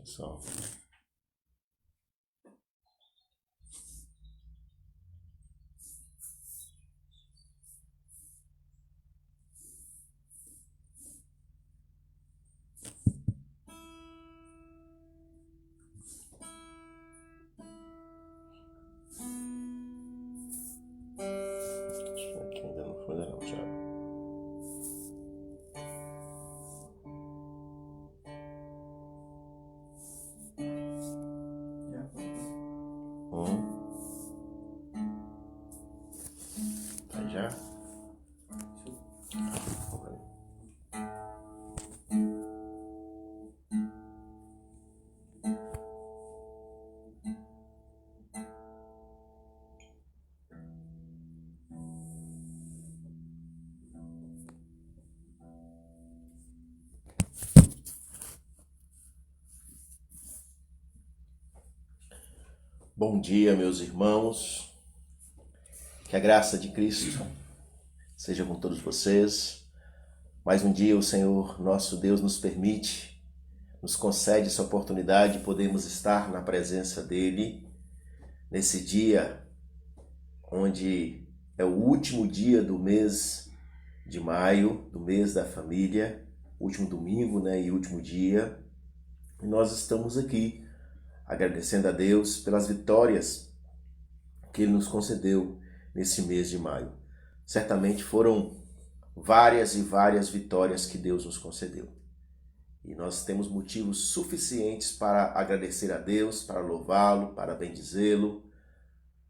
Pessoal. Aqui ainda não foi, não, Thiago. Tá já? Bom dia, meus irmãos. Que a graça de Cristo seja com todos vocês. Mais um dia o Senhor, nosso Deus, nos permite, nos concede essa oportunidade de podermos estar na presença dEle nesse dia onde é o último dia do mês de maio, do mês da família, último domingo, e último dia. E nós estamos aqui agradecendo a Deus pelas vitórias que Ele nos concedeu nesse mês de maio. Certamente foram várias e várias vitórias que Deus nos concedeu. E nós temos motivos suficientes para agradecer a Deus, para louvá-lo, para bendizê-lo,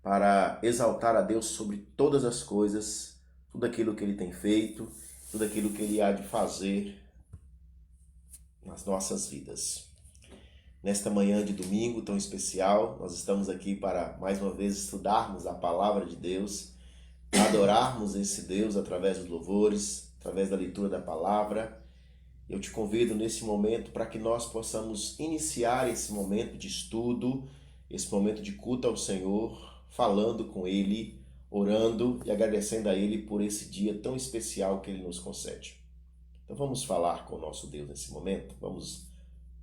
para exaltar a Deus sobre todas as coisas, tudo aquilo que Ele tem feito, tudo aquilo que Ele há de fazer nas nossas vidas. Nesta manhã de domingo tão especial, nós estamos aqui para mais uma vez estudarmos a palavra de Deus, adorarmos esse Deus através dos louvores, através da leitura da palavra. Eu te convido nesse momento para que nós possamos iniciar esse momento de estudo, esse momento de culto ao Senhor, falando com Ele, orando e agradecendo a Ele por esse dia tão especial que Ele nos concede. Então vamos falar com o nosso Deus nesse momento, vamos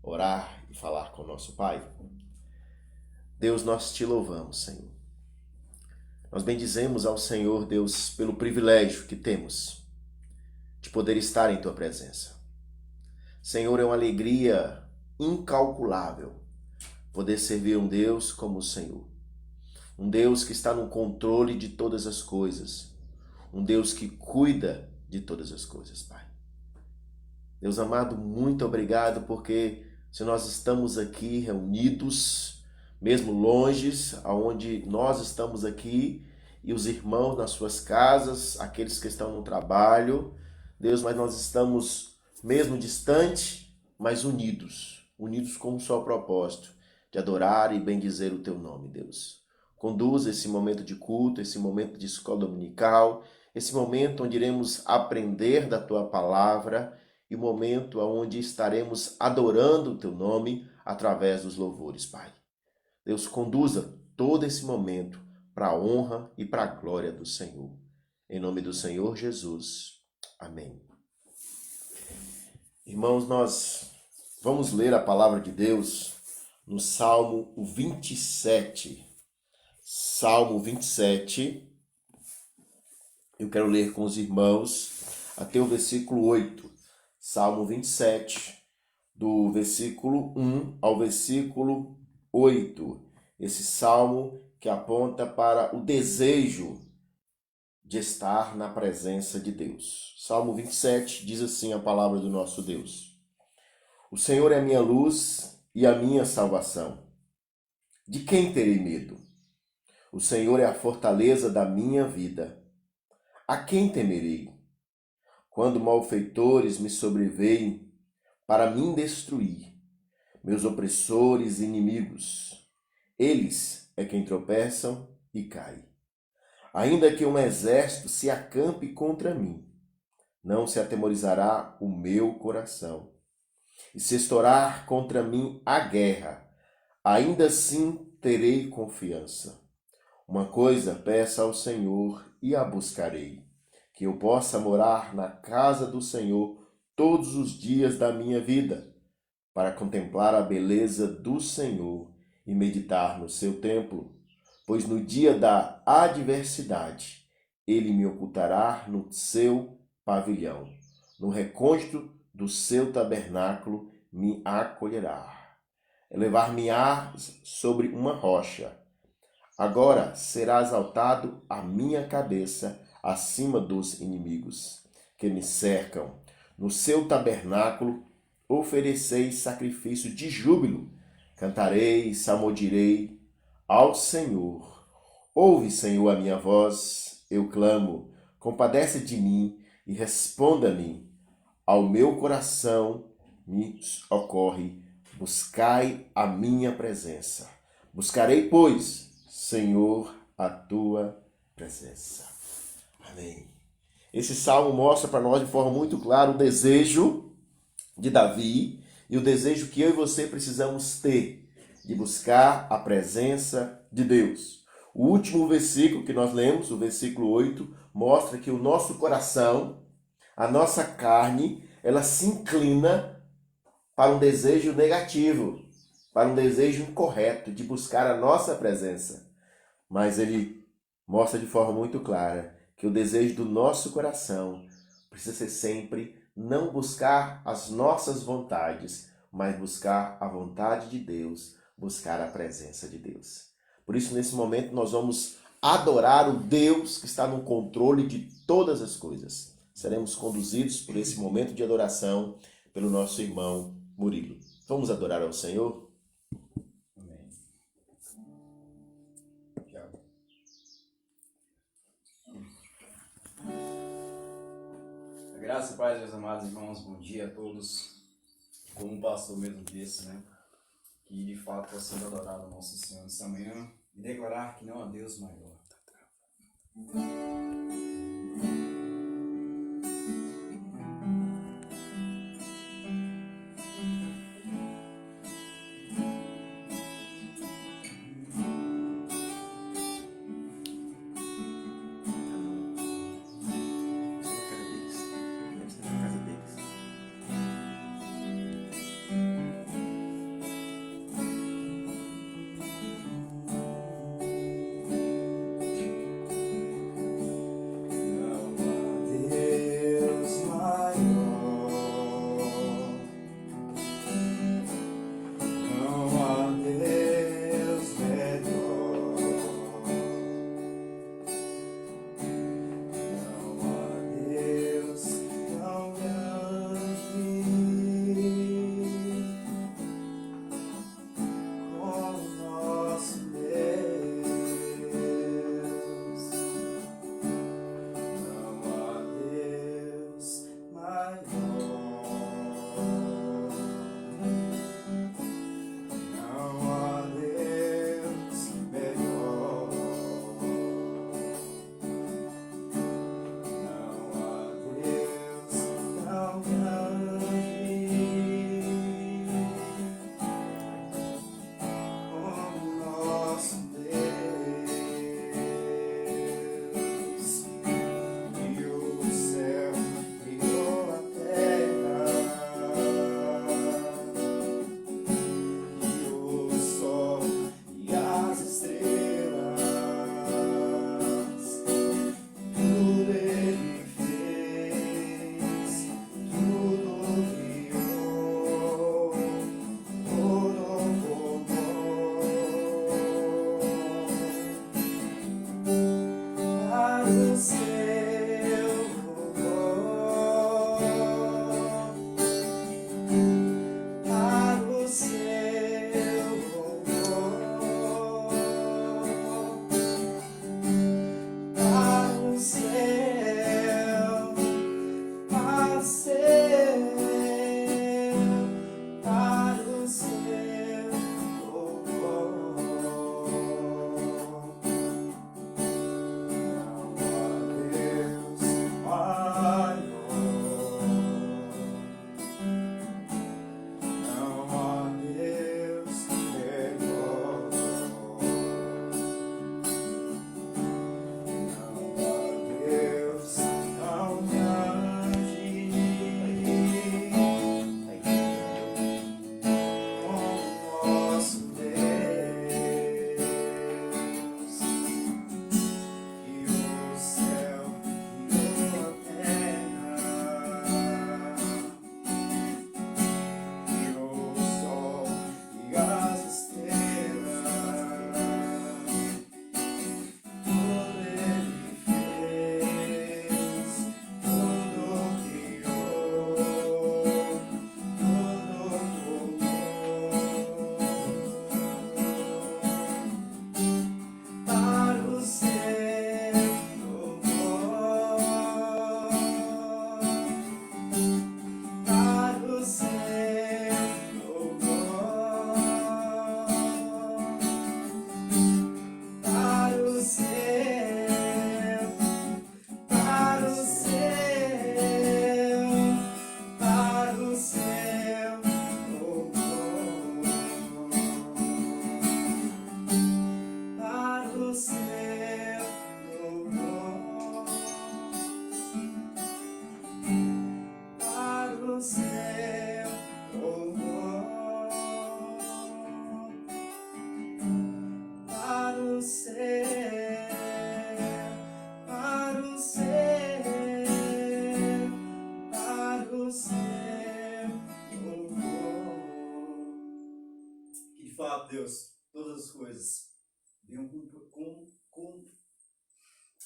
orar e falar com o nosso Pai. Deus, nós te louvamos, Senhor. Nós bendizemos ao Senhor, Deus, pelo privilégio que temos de poder estar em Tua presença. Senhor, é uma alegria incalculável poder servir um Deus como o Senhor. Um Deus que está no controle de todas as coisas. Um Deus que cuida de todas as coisas, Pai. Deus amado, muito obrigado porque se nós estamos aqui reunidos, mesmo longe, aonde nós estamos aqui, e os irmãos nas suas casas, aqueles que estão no trabalho, Deus, mas nós estamos mesmo distante, mas unidos com um só propósito, de adorar e bendizer o teu nome, Deus. Conduza esse momento de culto, esse momento de escola dominical, esse momento onde iremos aprender da tua palavra, e o momento onde estaremos adorando o teu nome através dos louvores, Pai. Deus, conduza todo esse momento para a honra e para a glória do Senhor. Em nome do Senhor Jesus. Amém. Irmãos, nós vamos ler a palavra de Deus no Salmo 27. Salmo 27. Eu quero ler com os irmãos até o versículo 8. Salmo 27, do versículo 1 ao versículo 8. Esse salmo que aponta para o desejo de estar na presença de Deus. Salmo 27 diz assim a palavra do nosso Deus. O Senhor é a minha luz e a minha salvação. De quem terei medo? O Senhor é a fortaleza da minha vida. A quem temerei? Quando malfeitores me sobreveem para me destruir, meus opressores e inimigos, eles é quem tropeçam e caem. Ainda que um exército se acampe contra mim, não se atemorizará o meu coração. E se estourar contra mim a guerra, ainda assim terei confiança. Uma coisa peço ao Senhor e a buscarei, que eu possa morar na casa do Senhor todos os dias da minha vida, para contemplar a beleza do Senhor e meditar no seu templo, pois no dia da adversidade ele me ocultará no seu pavilhão, no recôndito do seu tabernáculo me acolherá. Elevar-me-á sobre uma rocha. Agora será exaltado a minha cabeça acima dos inimigos que me cercam. No seu tabernáculo ofereceis sacrifício de júbilo. Cantarei, salmodirei ao Senhor. Ouve, Senhor, a minha voz, eu clamo. Compadece de mim e responda-me. Ao meu coração me ocorre, buscai a minha presença. Buscarei, pois, Senhor, a tua presença. Amém. Esse salmo mostra para nós de forma muito clara o desejo de Davi e o desejo que eu e você precisamos ter de buscar a presença de Deus. O último versículo que nós lemos, o versículo 8, mostra que o nosso coração, a nossa carne, ela se inclina para um desejo negativo, para um desejo incorreto de buscar a nossa presença. Mas ele mostra de forma muito clara que o desejo do nosso coração precisa ser sempre não buscar as nossas vontades, mas buscar a vontade de Deus, buscar a presença de Deus. Por isso, nesse momento, nós vamos adorar o Deus que está no controle de todas as coisas. Seremos conduzidos por esse momento de adoração pelo nosso irmão Murilo. Vamos adorar ao Senhor? Amém. Graça e paz, meus amados irmãos, bom dia a todos. Como o pastor mesmo disse, que de fato possamos adorar o nosso Senhor nessa manhã e declarar que não há Deus maior.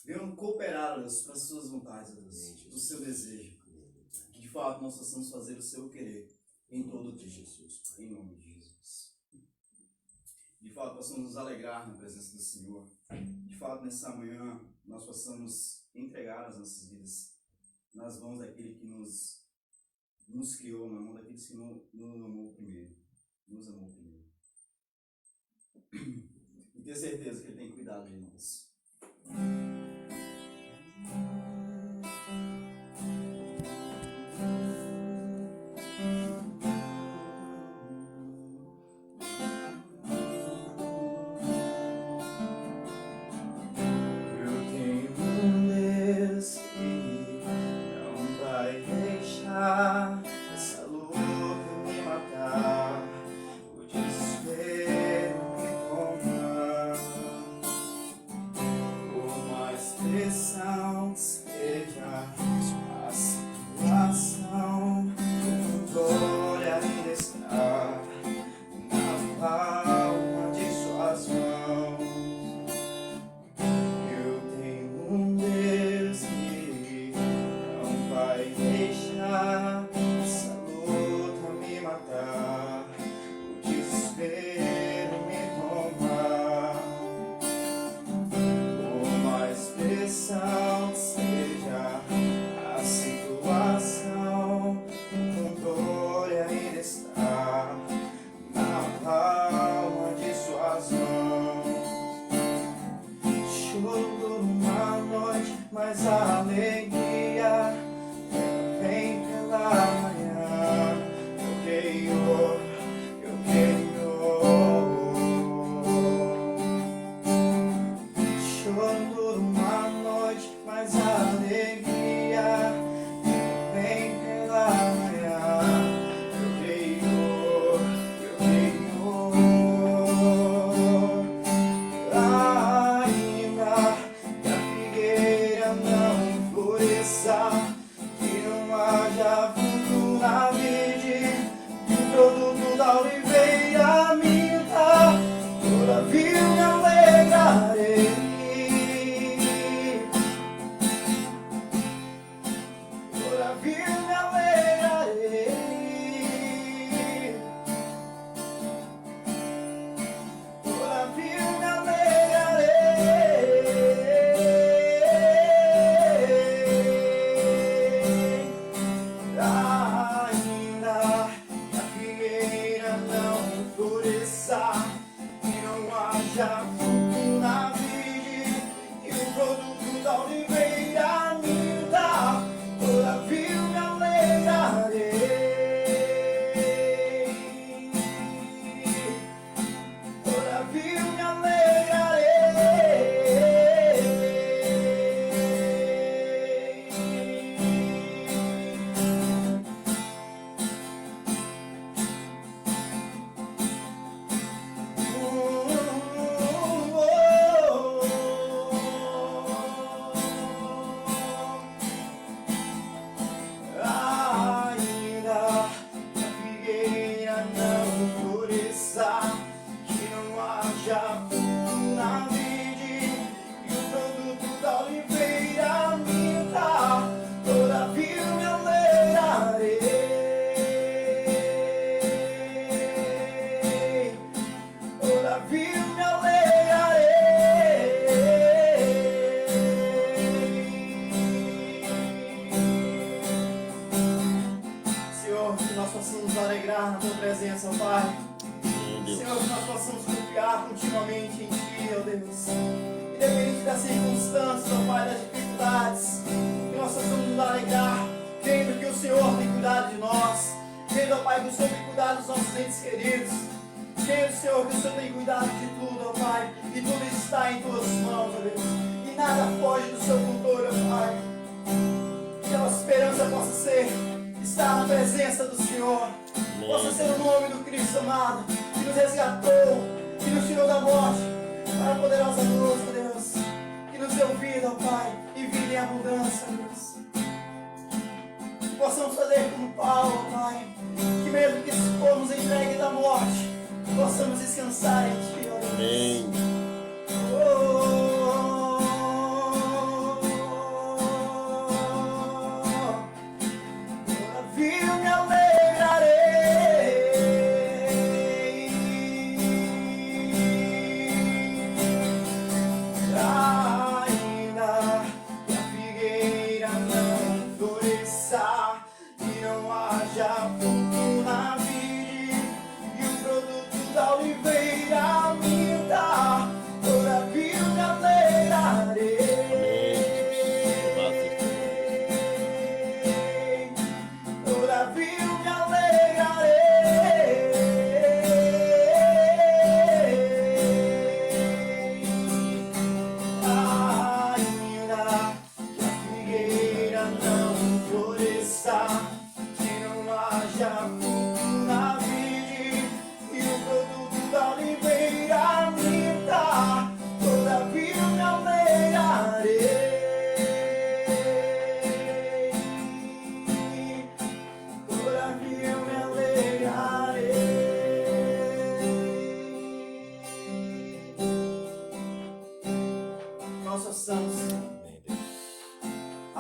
venham cooperar, Deus, para as suas vontades, Deus, do seu desejo. Que de fato nós possamos fazer o seu querer em todo o dia, Jesus, em nome de Jesus. De fato, possamos nos alegrar na presença do Senhor. De fato, nessa manhã, nós possamos entregar as nossas vidas nas mãos daquele que nos criou, na mão daqueles que nos amou primeiro. E ter certeza que Ele tem cuidado de nós. Amém.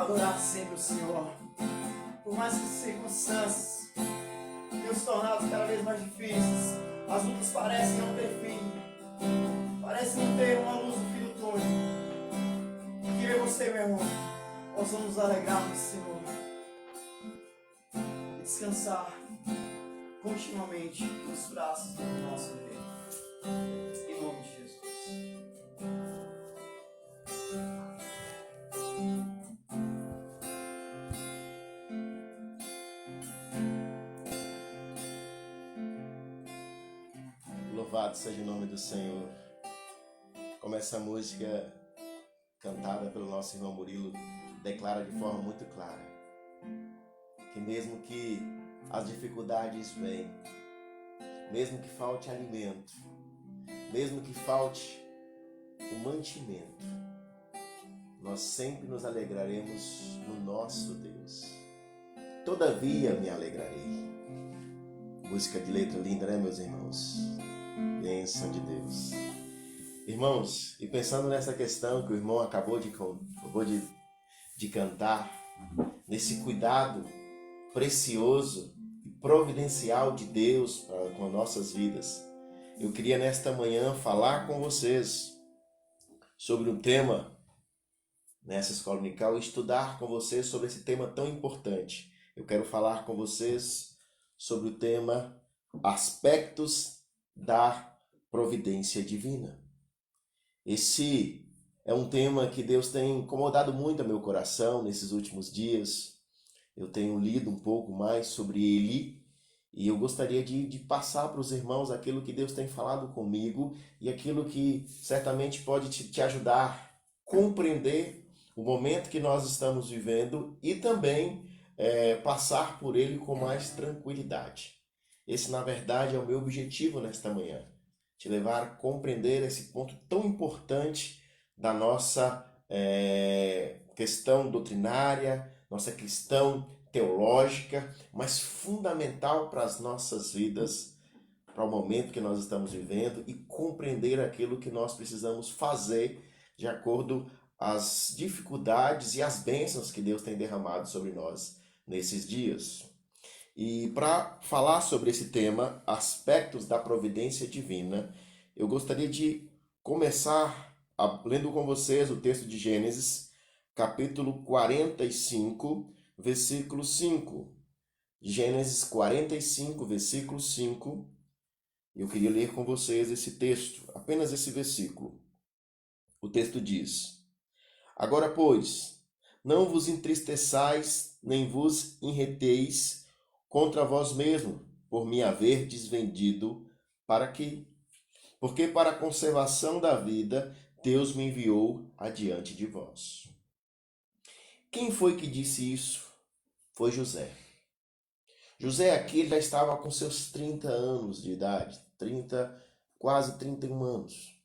adorar sempre o Senhor. Por mais que as circunstâncias tenham se tornado cada vez mais difíceis, as lutas parecem não ter fim, parecem não ter uma luz no fim do túnel. Que eu e você, meu irmão, possamos nos alegrar no Senhor e descansar continuamente nos braços do nosso Rei. Em nome de Jesus. Louvado seja o nome do Senhor. Como essa música cantada pelo nosso irmão Murilo declara de forma muito clara, que mesmo que as dificuldades venham, mesmo que falte alimento, mesmo que falte o mantimento, nós sempre nos alegraremos no nosso Deus. Todavia me alegrarei. Música de letra linda, né, meus irmãos? Bênção de Deus. Irmãos, e pensando nessa questão que o irmão acabou de cantar, nesse cuidado precioso e providencial de Deus com nossas vidas, eu queria nesta manhã falar com vocês sobre um tema nessa escola dominical, estudar com vocês sobre esse tema tão importante. Eu quero falar com vocês sobre o tema aspectos da providência divina. Esse é um tema que Deus tem incomodado muito a meu coração nesses últimos dias. Eu tenho lido um pouco mais sobre ele e eu gostaria de passar para os irmãos aquilo que Deus tem falado comigo e aquilo que certamente pode te ajudar a compreender o momento que nós estamos vivendo e também passar por ele com mais tranquilidade. Esse, na verdade, é o meu objetivo nesta manhã. Te levar a compreender esse ponto tão importante da nossa questão doutrinária, nossa questão teológica, mas fundamental para as nossas vidas, para o momento que nós estamos vivendo e compreender aquilo que nós precisamos fazer de acordo às dificuldades e às bênçãos que Deus tem derramado sobre nós nesses dias. E para falar sobre esse tema, aspectos da providência divina, eu gostaria de começar lendo com vocês o texto de Gênesis, capítulo 45, versículo 5. Gênesis 45, versículo 5. Eu queria ler com vocês esse texto, apenas esse versículo. O texto diz: Agora, pois, não vos entristeçais, nem vos irriteis contra vós mesmo, por me haverdes vendido, porque para a conservação da vida Deus me enviou adiante de vós. Quem foi que disse isso? Foi José. José aqui já estava com seus 30 anos de idade, quase 31 anos.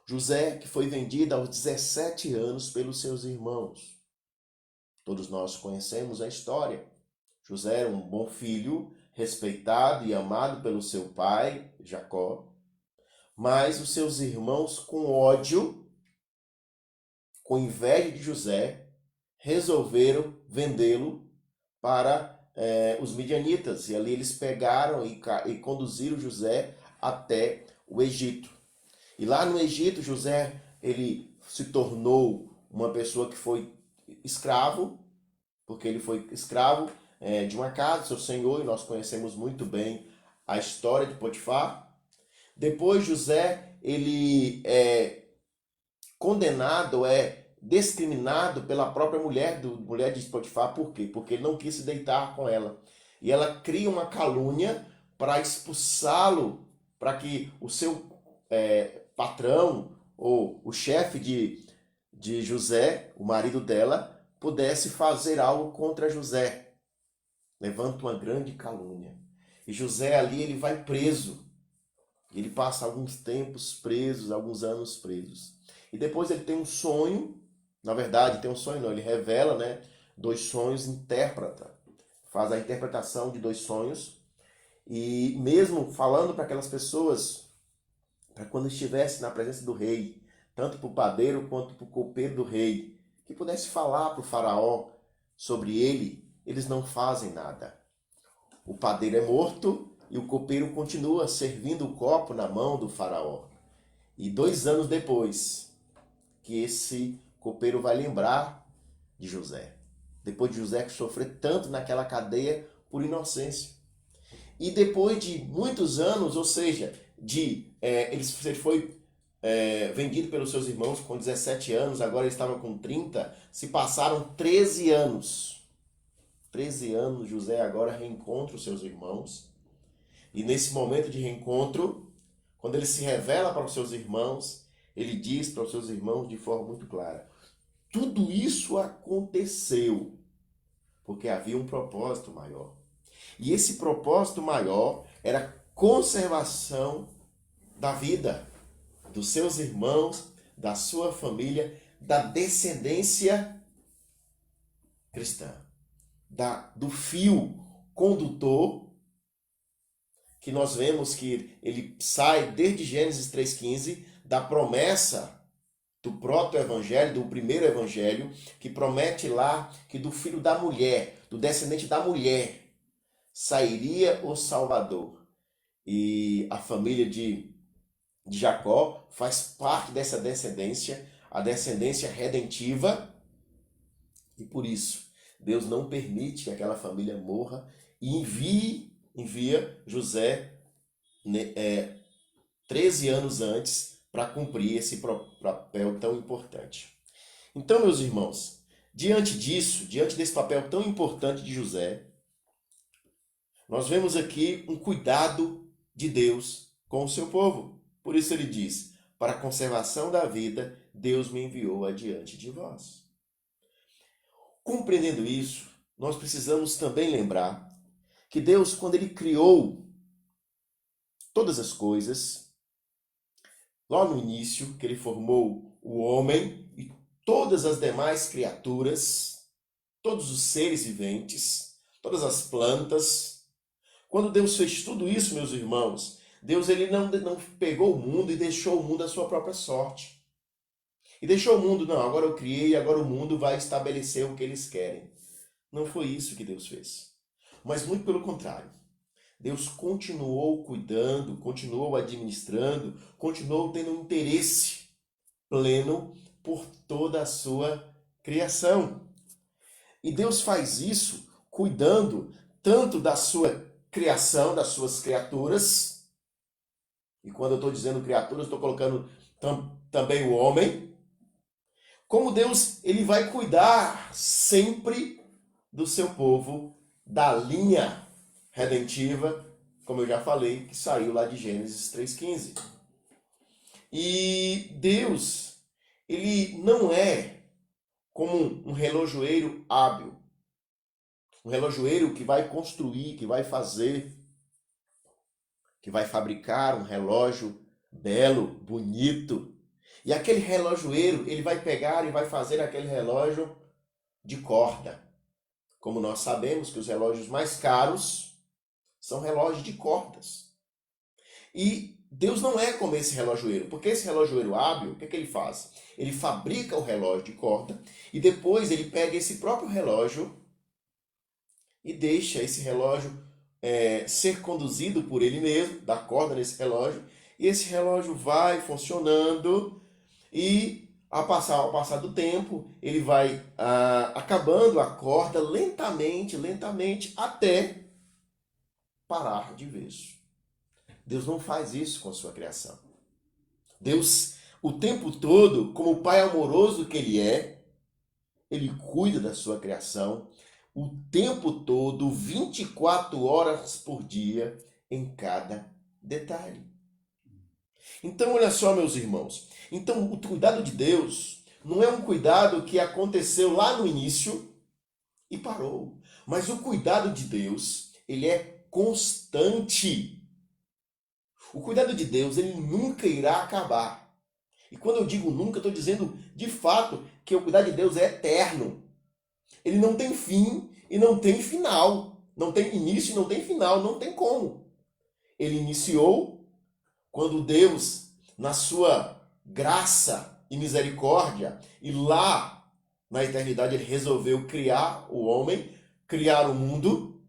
José que foi vendido aos 17 anos pelos seus irmãos. Todos nós conhecemos a história. José era um bom filho, respeitado e amado pelo seu pai, Jacó, mas os seus irmãos, com ódio, com inveja de José, resolveram vendê-lo para os midianitas. E ali eles pegaram e conduziram José até o Egito. E lá no Egito, José ele se tornou uma pessoa que foi escravo, porque ele foi escravo de uma casa, seu senhor, e nós conhecemos muito bem a história de Potifar. Depois José, ele é condenado, discriminado pela própria mulher de Potifar. Por quê? Porque ele não quis se deitar com ela. E ela cria uma calúnia para expulsá-lo, para que o seu patrão, ou o chefe de José, o marido dela, pudesse fazer algo contra José. Levanta uma grande calúnia. E José ali, ele vai preso. Ele passa alguns tempos presos, alguns anos presos. E depois ele tem um sonho, na verdade tem um sonho não, ele revela, 2 sonhos, interpreta. Faz a interpretação de 2 sonhos. E mesmo falando para aquelas pessoas, para quando estivesse na presença do rei, tanto para o padeiro quanto para o copeiro do rei, que pudesse falar para o faraó sobre ele, eles não fazem nada. O padeiro é morto e o copeiro continua servindo o copo na mão do faraó. E 2 anos depois, que esse copeiro vai lembrar de José. Depois de José sofrer tanto naquela cadeia por inocência. E depois de muitos anos, ou seja, ele foi vendido pelos seus irmãos com 17 anos, agora ele estava com 30, se passaram 13 anos. 13 anos, José agora reencontra os seus irmãos. E nesse momento de reencontro, quando ele se revela para os seus irmãos, ele diz para os seus irmãos de forma muito clara: tudo isso aconteceu porque havia um propósito maior. E esse propósito maior era a conservação da vida dos seus irmãos, da sua família, da descendência cristã, do fio condutor, que nós vemos que ele sai desde Gênesis 3,15, da promessa do proto-evangelho, do primeiro evangelho, que promete lá que do filho da mulher, do descendente da mulher, sairia o Salvador. E a família de Jacó faz parte dessa descendência, a descendência redentiva, e por isso Deus não permite que aquela família morra e envia José 13 anos antes para cumprir esse papel tão importante. Então, meus irmãos, diante desse papel tão importante de José, nós vemos aqui um cuidado de Deus com o seu povo. Por isso ele diz: para a conservação da vida, Deus me enviou adiante de vós. Compreendendo isso, nós precisamos também lembrar que Deus, quando ele criou todas as coisas, lá no início, que ele formou o homem e todas as demais criaturas, todos os seres viventes, todas as plantas, quando Deus fez tudo isso, meus irmãos, Deus ele não pegou o mundo e deixou o mundo à sua própria sorte. E deixou o mundo, não, agora eu criei, agora o mundo vai estabelecer o que eles querem. Não foi isso que Deus fez. Mas muito pelo contrário. Deus continuou cuidando, continuou administrando, continuou tendo um interesse pleno por toda a sua criação. E Deus faz isso cuidando tanto da sua criação, das suas criaturas, e quando eu estou dizendo criaturas, estou colocando também o homem, como Deus ele vai cuidar sempre do seu povo, da linha redentiva, como eu já falei, que saiu lá de Gênesis 3,15. E Deus, ele não é como um relojoeiro hábil, um relojoeiro que vai construir, que vai fazer, que vai fabricar um relógio belo, bonito. E aquele relojoeiro, ele vai pegar e vai fazer aquele relógio de corda. Como nós sabemos que os relógios mais caros são relógios de cordas. E Deus não é como esse relojoeiro, porque esse relojoeiro hábil, o que ele faz? Ele fabrica o relógio de corda e depois ele pega esse próprio relógio e deixa esse relógio ser conduzido por ele mesmo, dá corda nesse relógio, e esse relógio vai funcionando e ao passar do tempo, ele vai acabando a corda lentamente, até parar de vez. Deus não faz isso com a sua criação. Deus, o tempo todo, como o Pai amoroso que Ele é, Ele cuida da sua criação o tempo todo, 24 horas por dia, em cada detalhe. Então, olha só, meus irmãos. Então, o cuidado de Deus não é um cuidado que aconteceu lá no início e parou. Mas o cuidado de Deus, ele é constante. O cuidado de Deus, ele nunca irá acabar. E quando eu digo nunca, eu estou dizendo de fato que o cuidado de Deus é eterno. Ele não tem fim e não tem final. Não tem início e não tem final, não tem como. Ele iniciou quando Deus, na sua graça e misericórdia, e lá na eternidade, ele resolveu criar o homem, criar o mundo,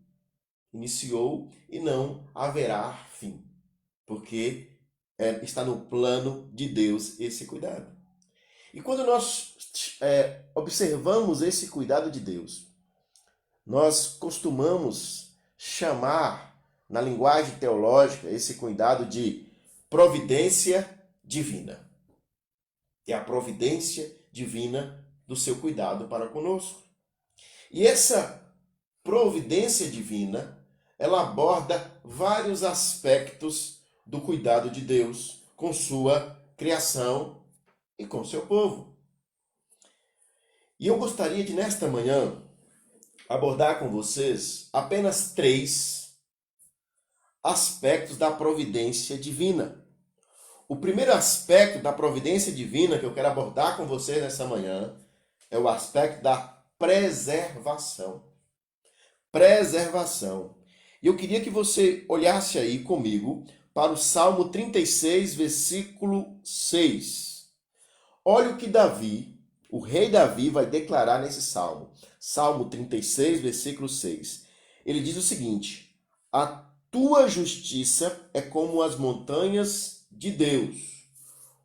iniciou e não haverá fim, porque está no plano de Deus esse cuidado. E quando nós observamos esse cuidado de Deus, nós costumamos chamar, na linguagem teológica, esse cuidado de providência divina. É a providência divina do seu cuidado para conosco. E essa providência divina, ela aborda vários aspectos do cuidado de Deus com sua criação e com seu povo. E eu gostaria de, nesta manhã, abordar com vocês apenas 3 aspectos da providência divina. O primeiro aspecto da providência divina que eu quero abordar com vocês nessa manhã é o aspecto da preservação. Preservação. E eu queria que você olhasse aí comigo para o Salmo 36, versículo 6. Olha o que Davi, o rei Davi, vai declarar nesse salmo. Salmo 36, versículo 6. Ele diz o seguinte: a tua justiça é como as montanhas de Deus,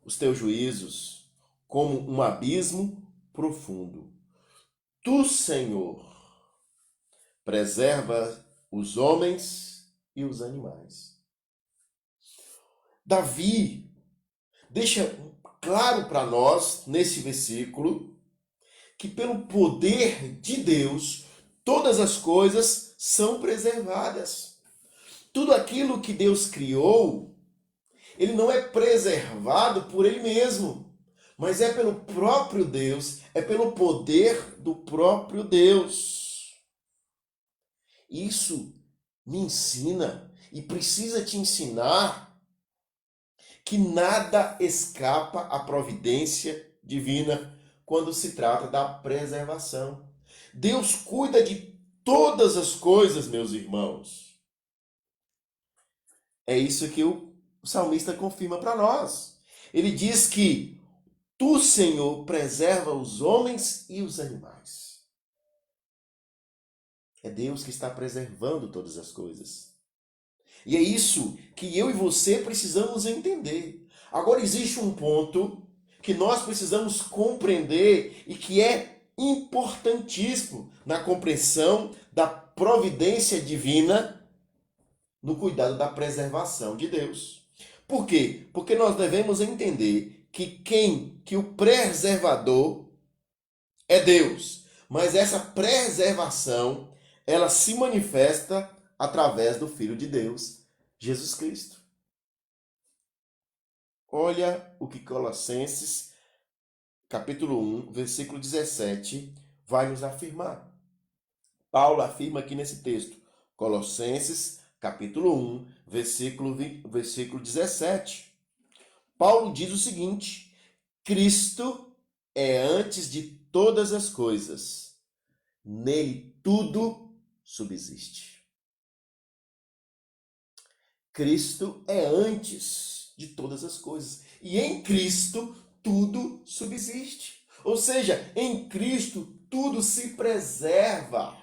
os teus juízos como um abismo profundo. Tu, Senhor, preserva os homens e os animais. Davi deixa claro para nós, nesse versículo, que pelo poder de Deus, todas as coisas são preservadas. Tudo aquilo que Deus criou, ele não é preservado por ele mesmo, mas é pelo próprio Deus, é pelo poder do próprio Deus. Isso me ensina e precisa te ensinar que nada escapa à providência divina quando se trata da preservação. Deus cuida de todas as coisas, meus irmãos. É isso que o salmista confirma para nós. Ele diz que tu, Senhor, preserva os homens e os animais. É Deus que está preservando todas as coisas. E é isso que eu e você precisamos entender. Agora existe um ponto que nós precisamos compreender e que é importantíssimo na compreensão da providência divina no cuidado da preservação de Deus. Por quê? Porque nós devemos entender que o preservador é Deus, mas essa preservação ela se manifesta através do Filho de Deus, Jesus Cristo. Olha o que Colossenses, capítulo 1, versículo 17, vai nos afirmar. Paulo afirma aqui nesse texto, Colossenses, capítulo 1, versículo 17. Paulo diz o seguinte: Cristo é antes de todas as coisas, nele tudo subsiste. Cristo é antes de todas as coisas. E em Cristo tudo subsiste. Ou seja, em Cristo tudo se preserva.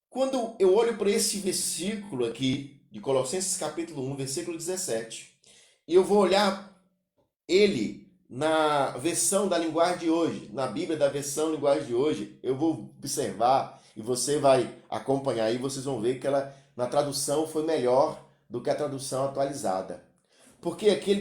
Quando eu olho para esse versículo aqui, de Colossenses capítulo 1, versículo 17, e eu vou olhar ele na versão da linguagem de hoje, na Bíblia da versão linguagem de hoje, eu vou observar e você vai acompanhar aí, vocês vão ver que ela na tradução foi melhor do que a tradução atualizada. Porque aqui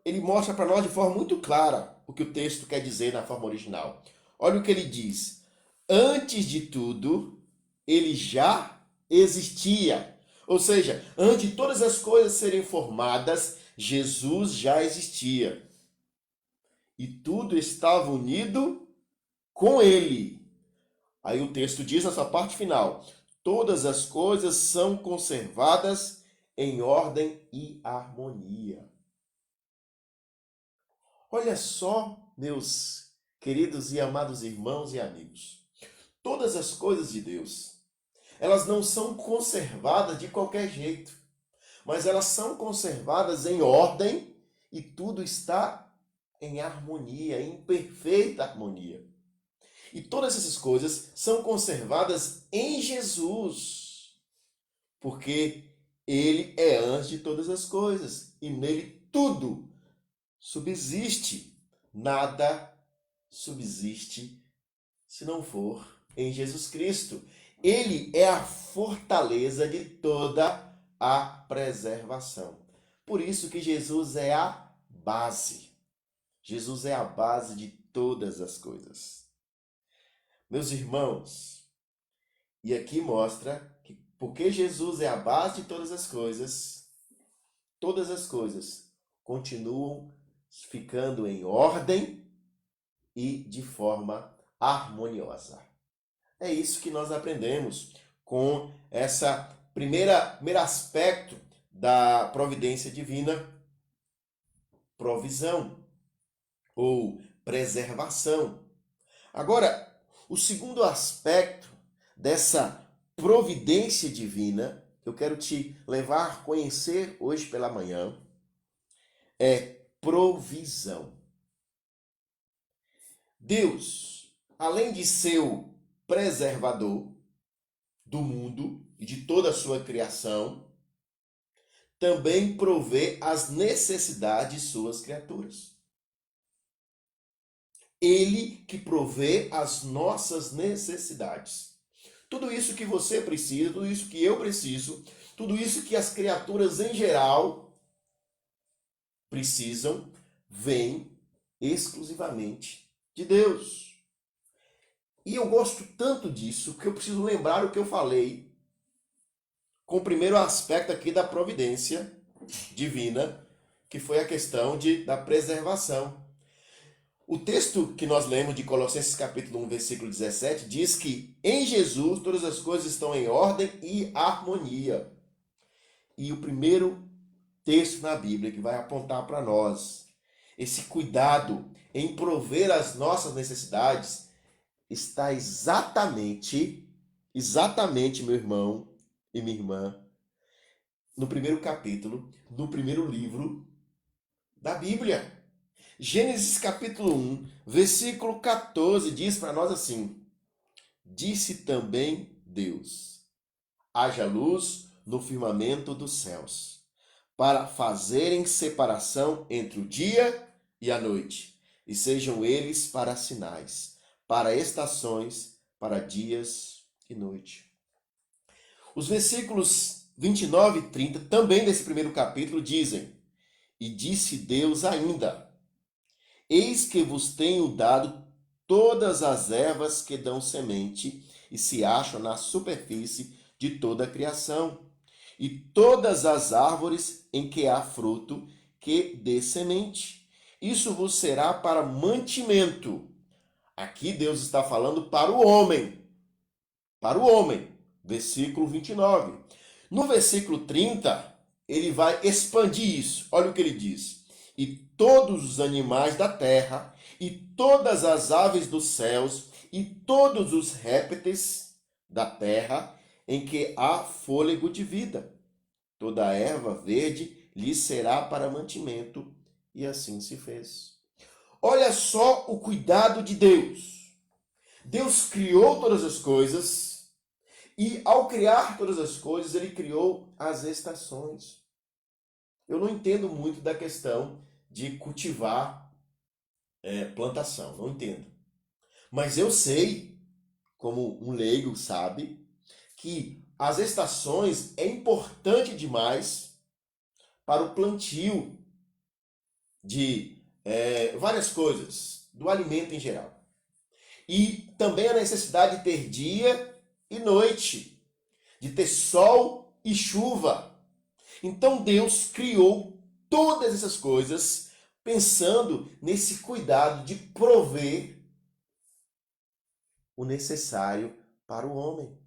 ele mostra para nós de forma muito clara o que o texto quer dizer na forma original. Olha o que ele diz: antes de tudo, ele já existia. Ou seja, antes de todas as coisas serem formadas, Jesus já existia. E tudo estava unido com ele. Aí o texto diz na sua parte final: todas as coisas são conservadas em ordem e harmonia. Olha só, meus queridos e amados irmãos e amigos. Todas as coisas de Deus, elas não são conservadas de qualquer jeito, mas elas são conservadas em ordem e tudo está em harmonia, em perfeita harmonia. E todas essas coisas são conservadas em Jesus, porque ele é antes de todas as coisas e nele tudo subsiste. Nada subsiste se não for em Jesus Cristo. Ele é a fortaleza de toda a preservação. Por isso que Jesus é a base. Jesus é a base de todas as coisas. Meus irmãos, e aqui mostra que porque Jesus é a base de todas as coisas continuam ficando em ordem e de forma harmoniosa. É isso que nós aprendemos com essa primeiro aspecto da providência divina, provisão ou preservação. Agora, o segundo aspecto dessa providência divina, que eu quero te levar a conhecer hoje pela manhã, é provisão. Deus, além de ser o preservador do mundo e de toda a sua criação, também provê as necessidades de suas criaturas. Ele que provê as nossas necessidades. Tudo isso que você precisa, tudo isso que eu preciso, tudo isso que as criaturas em geral precisam, vem exclusivamente de Deus. E eu gosto tanto disso que eu preciso lembrar o que eu falei com o primeiro aspecto aqui da providência divina, que foi a questão da preservação. O texto que nós lemos de Colossenses capítulo 1, versículo 17, diz que em Jesus todas as coisas estão em ordem e harmonia. E o primeiro texto na Bíblia que vai apontar para nós esse cuidado em prover as nossas necessidades está exatamente, meu irmão e minha irmã, no primeiro capítulo, no primeiro livro da Bíblia. Gênesis capítulo 1, versículo 14 diz para nós assim: disse também Deus: haja luz no firmamento dos céus, para fazerem separação entre o dia e a noite, e sejam eles para sinais, para estações, para dias e noite. Os versículos 29 e 30, também desse primeiro capítulo, dizem: e disse Deus ainda: eis que vos tenho dado todas as ervas que dão semente e se acham na superfície de toda a criação, e todas as árvores em que há fruto que dê semente. Isso vos será para mantimento. Aqui Deus está falando para o homem. Para o homem. Versículo 29. No versículo 30, ele vai expandir isso. Olha o que ele diz: e todos os animais da terra, e todas as aves dos céus, e todos os répteis da terra, em que há fôlego de vida. Toda a erva verde lhe será para mantimento. E assim se fez. Olha só o cuidado de Deus. Deus criou todas as coisas, e ao criar todas as coisas, ele criou as estações. Eu não entendo muito da questão de cultivar plantação, não entendo. Mas eu sei, como um leigo sabe, que as estações é importante demais para o plantio de várias coisas, do alimento em geral. E também a necessidade de ter dia e noite, de ter sol e chuva. Então Deus criou todas essas coisas pensando nesse cuidado de prover o necessário para o homem.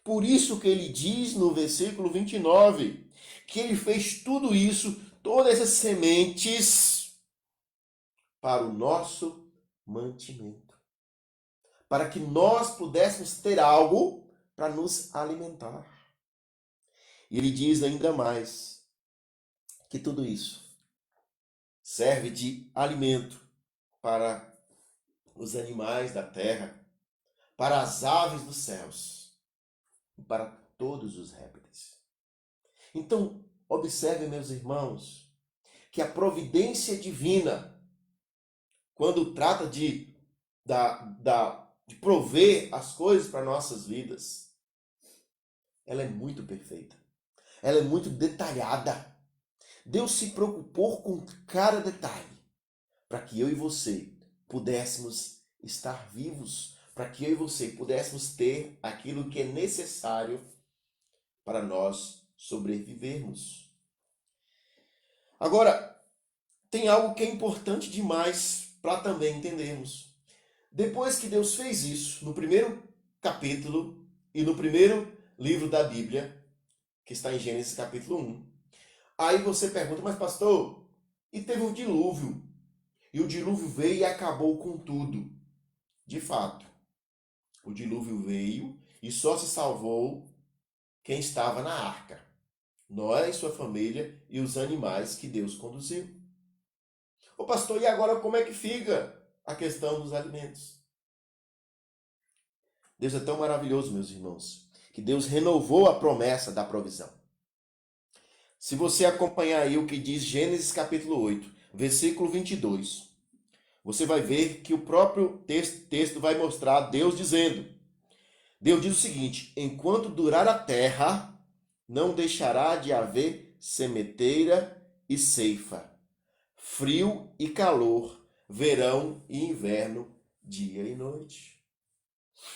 Por isso que ele diz no versículo 29 que ele fez tudo isso, todas essas sementes, para o nosso mantimento. Para que nós pudéssemos ter algo para nos alimentar. E ele diz ainda mais que tudo isso serve de alimento para os animais da terra, para as aves dos céus e para todos os répteis. Então, observe, meus irmãos, que a providência divina, quando trata de prover as coisas para nossas vidas, ela é muito perfeita. Ela é muito detalhada. Deus se preocupou com cada detalhe para que eu e você pudéssemos estar vivos, para que eu e você pudéssemos ter aquilo que é necessário para nós sobrevivermos. Agora, tem algo que é importante demais para também entendermos. Depois que Deus fez isso, no primeiro capítulo e no primeiro livro da Bíblia, que está em Gênesis capítulo 1, aí você pergunta, mas pastor, e teve um dilúvio, e o dilúvio veio e acabou com tudo. De fato, o dilúvio veio e só se salvou quem estava na arca. Noé e sua família e os animais que Deus conduziu. Ô pastor, e agora como é que fica a questão dos alimentos? Deus é tão maravilhoso, meus irmãos, que Deus renovou a promessa da provisão. Se você acompanhar aí o que diz Gênesis capítulo 8, versículo 22, você vai ver que o próprio texto vai mostrar Deus dizendo. Deus diz o seguinte: enquanto durar a terra, não deixará de haver semeteira e ceifa, frio e calor, verão e inverno, dia e noite.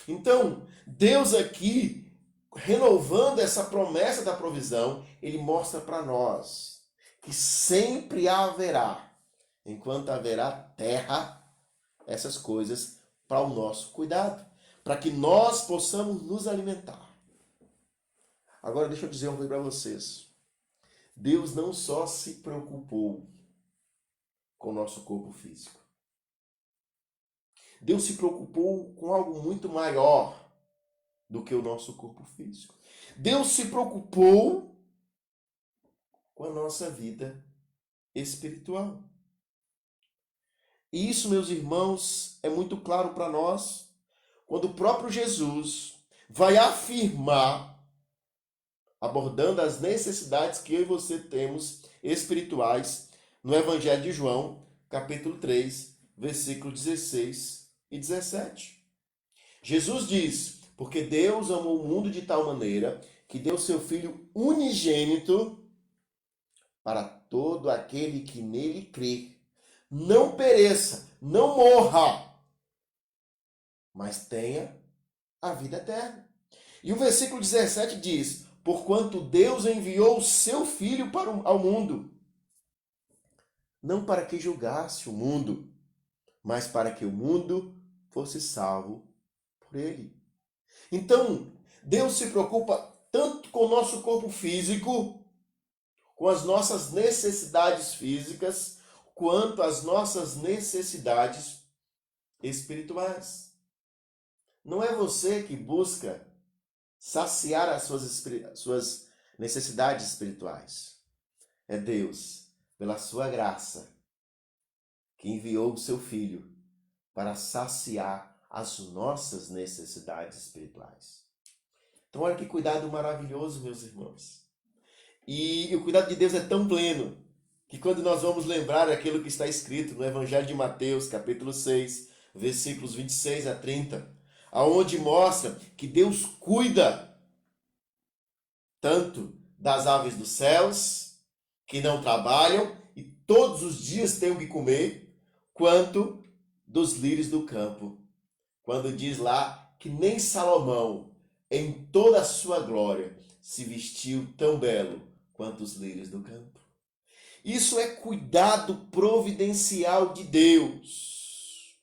Então, Deus aqui, renovando essa promessa da provisão, ele mostra para nós que sempre haverá, enquanto haverá terra, essas coisas para o nosso cuidado, para que nós possamos nos alimentar. Agora deixa eu dizer uma coisa para vocês. Deus não só se preocupou com o nosso corpo físico. Deus se preocupou com algo muito maior do que o nosso corpo físico. Deus se preocupou com a nossa vida espiritual. E isso, meus irmãos, é muito claro para nós quando o próprio Jesus vai afirmar, abordando as necessidades que eu e você temos espirituais, no Evangelho de João, capítulo 3, versículo 16 e 17. Jesus diz: porque Deus amou o mundo de tal maneira que deu seu Filho unigênito para todo aquele que nele crê, não pereça, não morra, mas tenha a vida eterna. E o versículo 17 diz: porquanto Deus enviou o seu Filho ao mundo, não para que julgasse o mundo, mas para que o mundo fosse salvo por ele. Então, Deus se preocupa tanto com o nosso corpo físico, com as nossas necessidades físicas, quanto as nossas necessidades espirituais. Não é você que busca saciar as suas necessidades espirituais. É Deus, pela sua graça, que enviou o seu Filho para saciar as nossas necessidades espirituais. Então, olha que cuidado maravilhoso, meus irmãos. E o cuidado de Deus é tão pleno que quando nós vamos lembrar aquilo que está escrito no Evangelho de Mateus, capítulo 6, versículos 26 a 30, aonde mostra que Deus cuida tanto das aves dos céus, que não trabalham e todos os dias têm o que comer, quanto dos lírios do campo. Quando diz lá que nem Salomão, em toda a sua glória, se vestiu tão belo quanto os lírios do campo. Isso é cuidado providencial de Deus.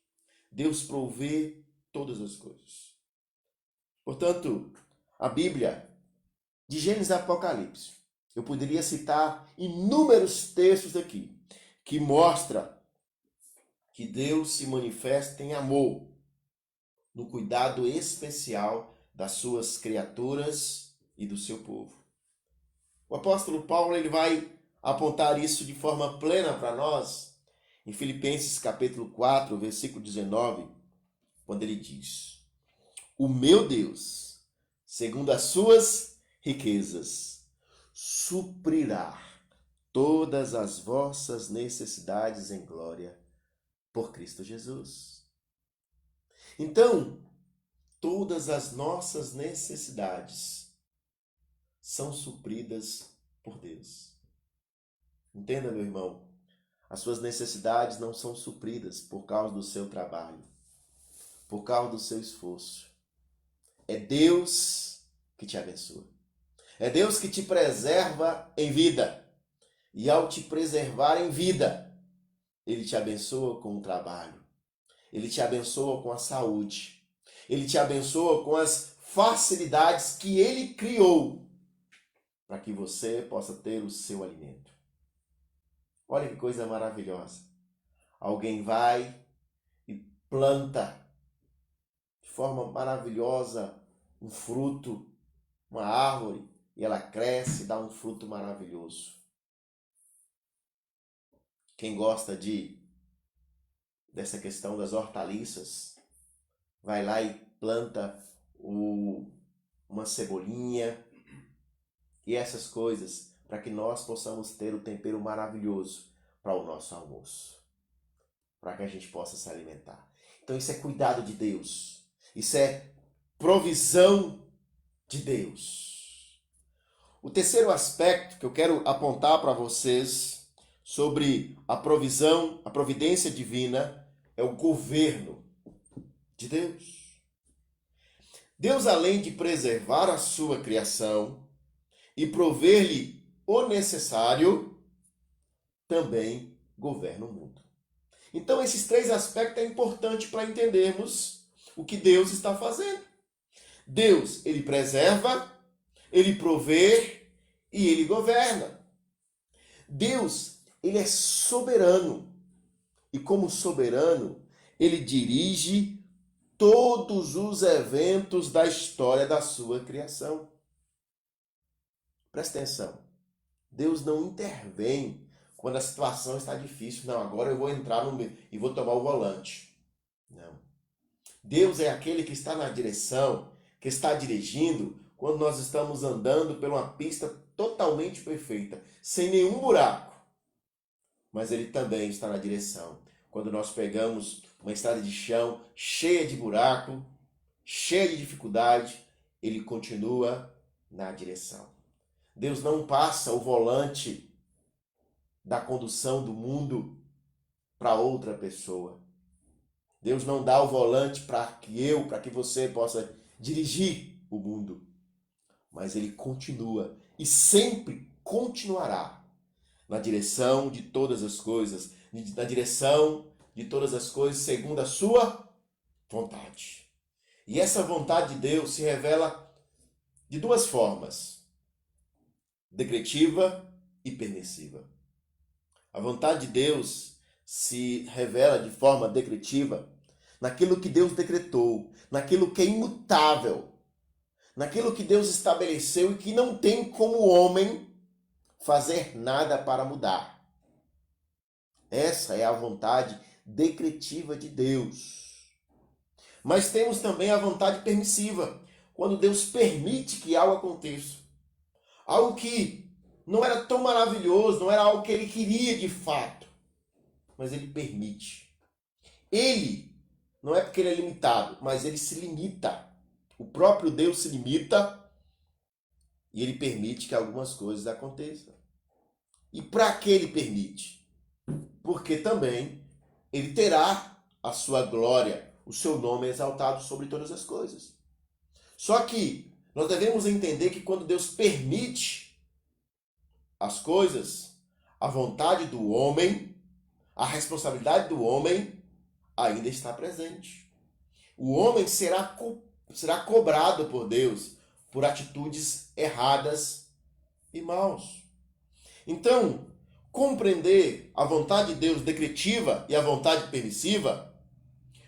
Deus provê todas as coisas. Portanto, a Bíblia, de Gênesis a Apocalipse, eu poderia citar inúmeros textos aqui que mostram que Deus se manifesta em amor, no cuidado especial das suas criaturas e do seu povo. O apóstolo Paulo ele vai apontar isso de forma plena para nós em Filipenses capítulo 4, versículo 19, quando ele diz: o meu Deus, segundo as suas riquezas, suprirá todas as vossas necessidades em glória por Cristo Jesus. Então, todas as nossas necessidades são supridas por Deus. Entenda, meu irmão, as suas necessidades não são supridas por causa do seu trabalho, por causa do seu esforço. É Deus que te abençoa. É Deus que te preserva em vida. E ao te preservar em vida, Ele te abençoa com o trabalho. Ele te abençoa com a saúde. Ele te abençoa com as facilidades que Ele criou para que você possa ter o seu alimento. Olha que coisa maravilhosa. Alguém vai e planta de forma maravilhosa um fruto, uma árvore, e ela cresce e dá um fruto maravilhoso. Quem gosta dessa questão das hortaliças, vai lá e planta uma cebolinha e essas coisas, para que nós possamos ter o tempero maravilhoso para o nosso almoço, para que a gente possa se alimentar. Então isso é cuidado de Deus, isso é provisão de Deus. O terceiro aspecto que eu quero apontar para vocês sobre a provisão, a providência divina, é o governo de Deus. Deus, além de preservar a sua criação e prover-lhe o necessário, também governa o mundo. Então, esses três aspectos é importante para entendermos o que Deus está fazendo. Deus, ele preserva, ele provê e ele governa. Deus, ele é soberano. E como soberano, ele dirige todos os eventos da história da sua criação. Presta atenção. Deus não intervém quando a situação está difícil. Não, agora eu vou entrar no meio e vou tomar o volante. Não. Deus é aquele que está na direção, que está dirigindo quando nós estamos andando por uma pista totalmente perfeita, sem nenhum buraco. Mas ele também está na direção quando nós pegamos uma estrada de chão cheia de buraco, cheia de dificuldade, ele continua na direção. Deus não passa o volante da condução do mundo para outra pessoa. Deus não dá o volante para que você possa dirigir o mundo. Mas ele continua e sempre continuará na direção de todas as coisas, na direção de todas as coisas segundo a sua vontade. E essa vontade de Deus se revela de duas formas: decretiva e permissiva. A vontade de Deus se revela de forma decretiva naquilo que Deus decretou, naquilo que é imutável, naquilo que Deus estabeleceu e que não tem como o homem fazer nada para mudar. Essa é a vontade decretiva de Deus. Mas temos também a vontade permissiva, quando Deus permite que algo aconteça. Algo que não era tão maravilhoso, não era algo que ele queria de fato, mas ele permite. Ele, não é porque ele é limitado, mas ele se limita. O próprio Deus se limita e ele permite que algumas coisas aconteçam. E para que ele permite? Porque também ele terá a sua glória, o seu nome exaltado sobre todas as coisas. Só que nós devemos entender que quando Deus permite as coisas, a vontade do homem, a responsabilidade do homem ainda está presente. O homem será cobrado por Deus por atitudes erradas e maus. Então, compreender a vontade de Deus decretiva e a vontade permissiva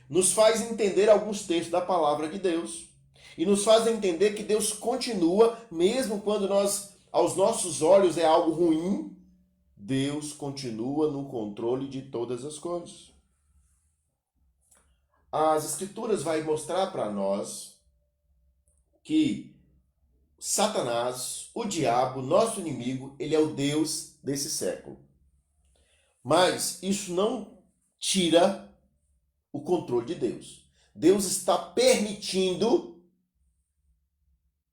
nos faz entender alguns textos da palavra de Deus e nos faz entender que Deus continua, mesmo quando aos nossos olhos é algo ruim, Deus continua no controle de todas as coisas. As Escrituras vai mostrar para nós que Satanás, o diabo, nosso inimigo, ele é o Deus desse século. Mas isso não tira o controle de Deus. Deus está permitindo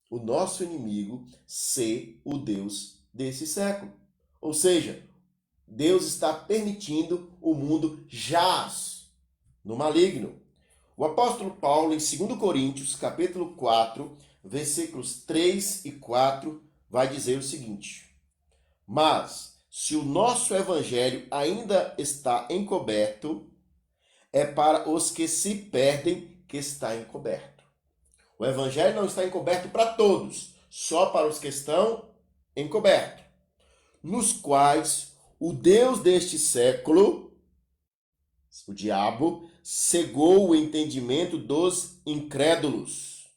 o nosso inimigo ser o Deus desse século. Ou seja, Deus está permitindo o mundo jaz no maligno. O apóstolo Paulo, em 2 Coríntios, capítulo 4, versículos 3 e 4, vai dizer o seguinte: mas, se o nosso evangelho ainda está encoberto, é para os que se perdem que está encoberto. O evangelho não está encoberto para todos, só para os que estão encobertos, nos quais o Deus deste século, o diabo, cegou o entendimento dos incrédulos,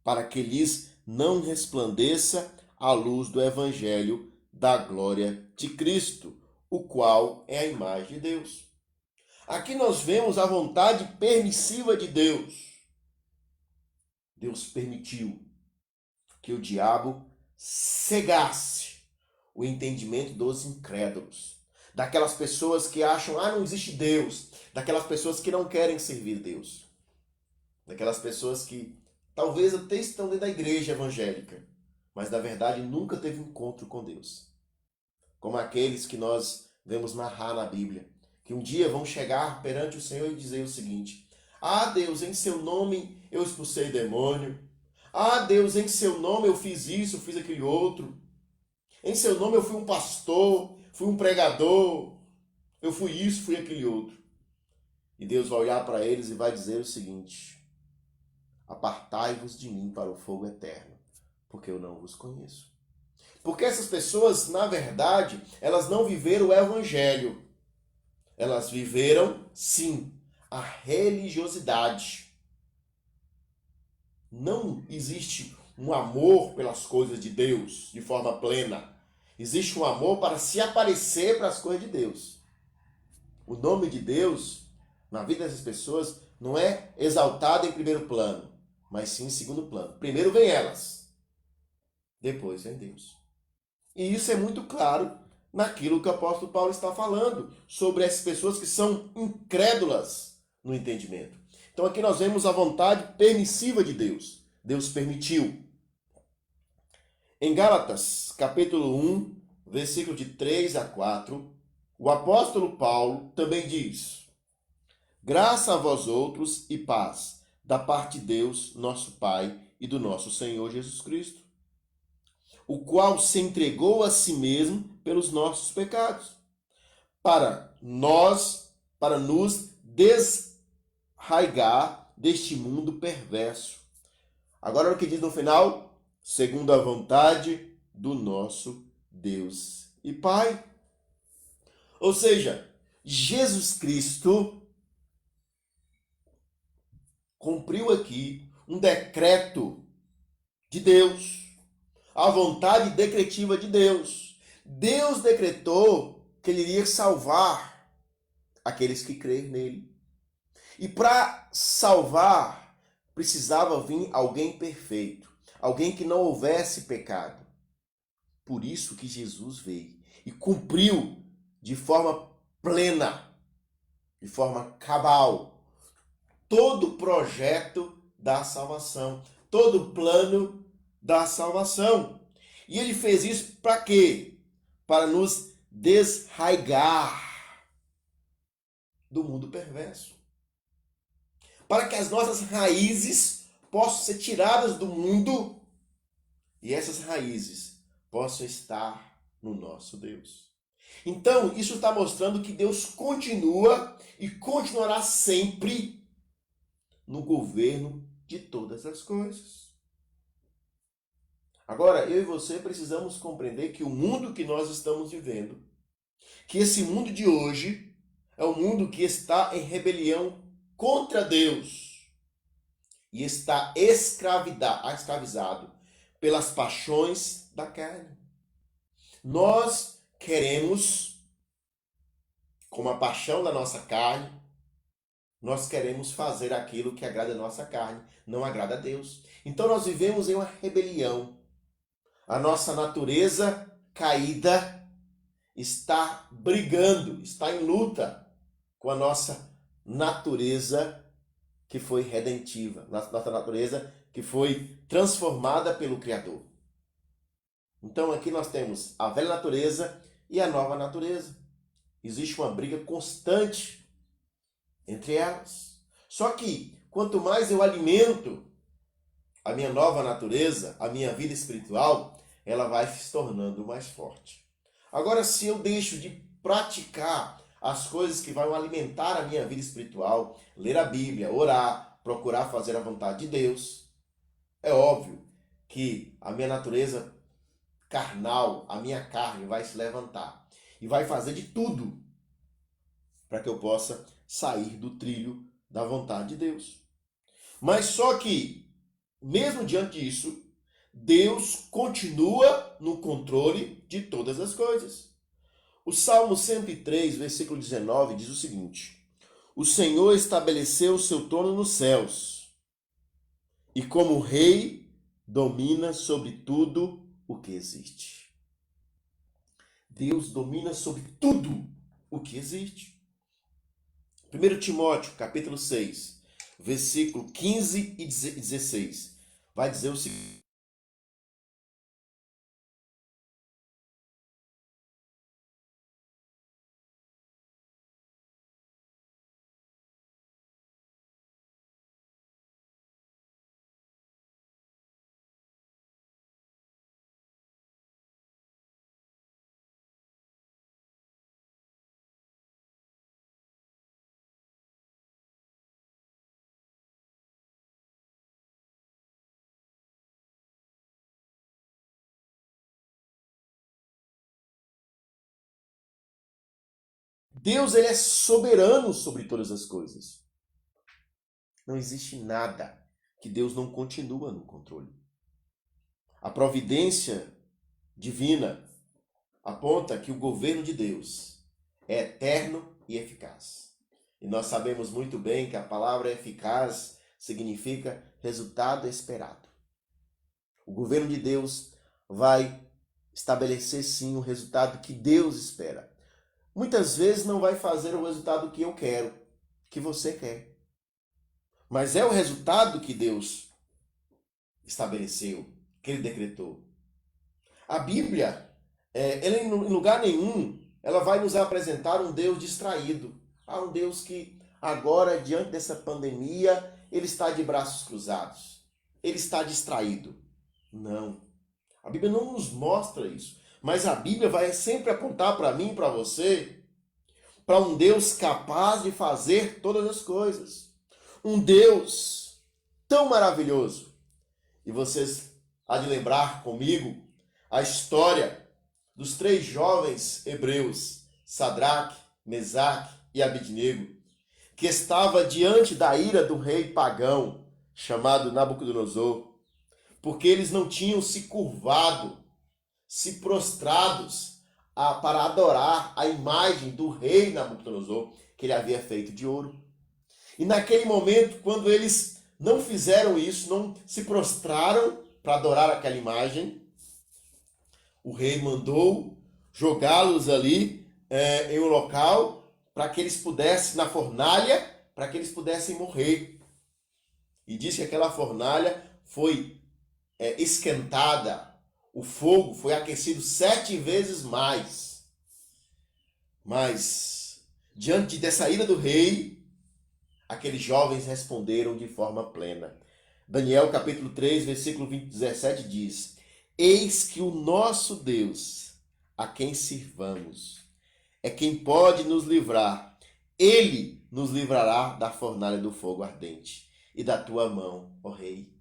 para que lhes não resplandeça a luz do evangelho da glória de Cristo, o qual é a imagem de Deus. Aqui nós vemos a vontade permissiva de Deus. Deus permitiu que o diabo cegasse o entendimento dos incrédulos, daquelas pessoas que acham, não existe Deus, daquelas pessoas que não querem servir Deus, daquelas pessoas que talvez até estão dentro da igreja evangélica, mas na verdade nunca teve encontro com Deus. Como aqueles que nós vemos narrar na Bíblia, que um dia vão chegar perante o Senhor e dizer o seguinte: Deus, em seu nome eu expulsei demônio. Deus, em seu nome eu fiz isso, eu fiz aquele outro. Em seu nome eu fui um pastor, fui um pregador, eu fui isso, fui aquele outro. E Deus vai olhar para eles e vai dizer o seguinte: apartai-vos de mim para o fogo eterno, porque eu não vos conheço. Porque essas pessoas, na verdade, elas não viveram o evangelho. Elas viveram, sim, a religiosidade. Não existe um amor pelas coisas de Deus de forma plena. Existe um amor para se aparecer para as coisas de Deus. O nome de Deus, na vida dessas pessoas, não é exaltado em primeiro plano, mas sim em segundo plano. Primeiro vem elas, depois vem Deus. E isso é muito claro naquilo que o apóstolo Paulo está falando, sobre essas pessoas que são incrédulas no entendimento. Então aqui nós vemos a vontade permissiva de Deus. Deus permitiu. Em Gálatas, capítulo 1, versículo de 3 a 4, o apóstolo Paulo também diz: graça a vós outros e paz, da parte de Deus, nosso Pai, e do nosso Senhor Jesus Cristo, o qual se entregou a si mesmo pelos nossos pecados, para nos desraigar deste mundo perverso. Agora o que diz no final? Segundo a vontade do nosso Deus e Pai. Ou seja, Jesus Cristo cumpriu aqui um decreto de Deus, a vontade decretiva de Deus. Deus decretou que ele iria salvar aqueles que creem nele. E para salvar, precisava vir alguém perfeito, alguém que não houvesse pecado. Por isso que Jesus veio e cumpriu de forma plena, de forma cabal, todo o projeto da salvação, todo o plano da salvação. E ele fez isso para quê? Para nos desraigar do mundo perverso. Para que as nossas raízes possam ser tiradas do mundo e essas raízes possam estar no nosso Deus. Então, isso está mostrando que Deus continua e continuará sempre no governo de todas as coisas. Agora, eu e você precisamos compreender que o mundo que nós estamos vivendo, que esse mundo de hoje é um mundo que está em rebelião contra Deus e está escravizado pelas paixões da carne. Nós queremos, como a paixão da nossa carne, nós queremos fazer aquilo que agrada a nossa carne, não agrada a Deus. Então nós vivemos em uma rebelião. A nossa natureza caída está brigando, está em luta com a nossa natureza que foi redentiva, nossa natureza que foi transformada pelo Criador. Então aqui nós temos a velha natureza e a nova natureza. Existe uma briga constante entre elas. Só que quanto mais eu alimento a minha nova natureza, a minha vida espiritual, ela vai se tornando mais forte. Agora, se eu deixo de praticar as coisas que vão alimentar a minha vida espiritual, ler a Bíblia, orar, procurar fazer a vontade de Deus, é óbvio que a minha natureza carnal, a minha carne vai se levantar e vai fazer de tudo para que eu possa sair do trilho da vontade de Deus. Mas só que, mesmo diante disso, Deus continua no controle de todas as coisas. O Salmo 103, versículo 19, diz o seguinte: O Senhor estabeleceu o seu trono nos céus, e como rei domina sobre tudo o que existe. Deus domina sobre tudo o que existe. 1 Timóteo, capítulo 6, versículo 15 e 16, vai dizer o seguinte: Deus, ele é soberano sobre todas as coisas. Não existe nada que Deus não continua no controle. A providência divina aponta que o governo de Deus é eterno e eficaz. E nós sabemos muito bem que a palavra eficaz significa resultado esperado. O governo de Deus vai estabelecer sim o resultado que Deus espera. Muitas vezes não vai fazer o resultado que eu quero, que você quer. Mas é o resultado que Deus estabeleceu, que Ele decretou. A Bíblia, ela em lugar nenhum, ela vai nos apresentar um Deus distraído. Um Deus que agora, diante dessa pandemia, Ele está de braços cruzados. Ele está distraído. Não. A Bíblia não nos mostra isso. Mas a Bíblia vai sempre apontar para mim e para você para um Deus capaz de fazer todas as coisas. Um Deus tão maravilhoso. E vocês há de lembrar comigo a história dos 3 jovens hebreus, Sadraque, Mesaque e Abidnego, que estava diante da ira do rei pagão chamado Nabucodonosor, porque eles não tinham se curvado, se prostrados para adorar a imagem do rei Nabucodonosor, que ele havia feito de ouro. E naquele momento, quando eles não fizeram isso, não se prostraram para adorar aquela imagem, o rei mandou jogá-los ali em um local para que eles pudessem, na fornalha, para que eles pudessem morrer. E diz que aquela fornalha foi esquentada, o fogo foi aquecido 7 vezes mais. Mas, diante dessa ira do rei, aqueles jovens responderam de forma plena. Daniel capítulo 3, versículo 17 diz: Eis que o nosso Deus, a quem sirvamos, é quem pode nos livrar. Ele nos livrará da fornalha do fogo ardente e da tua mão, ó rei.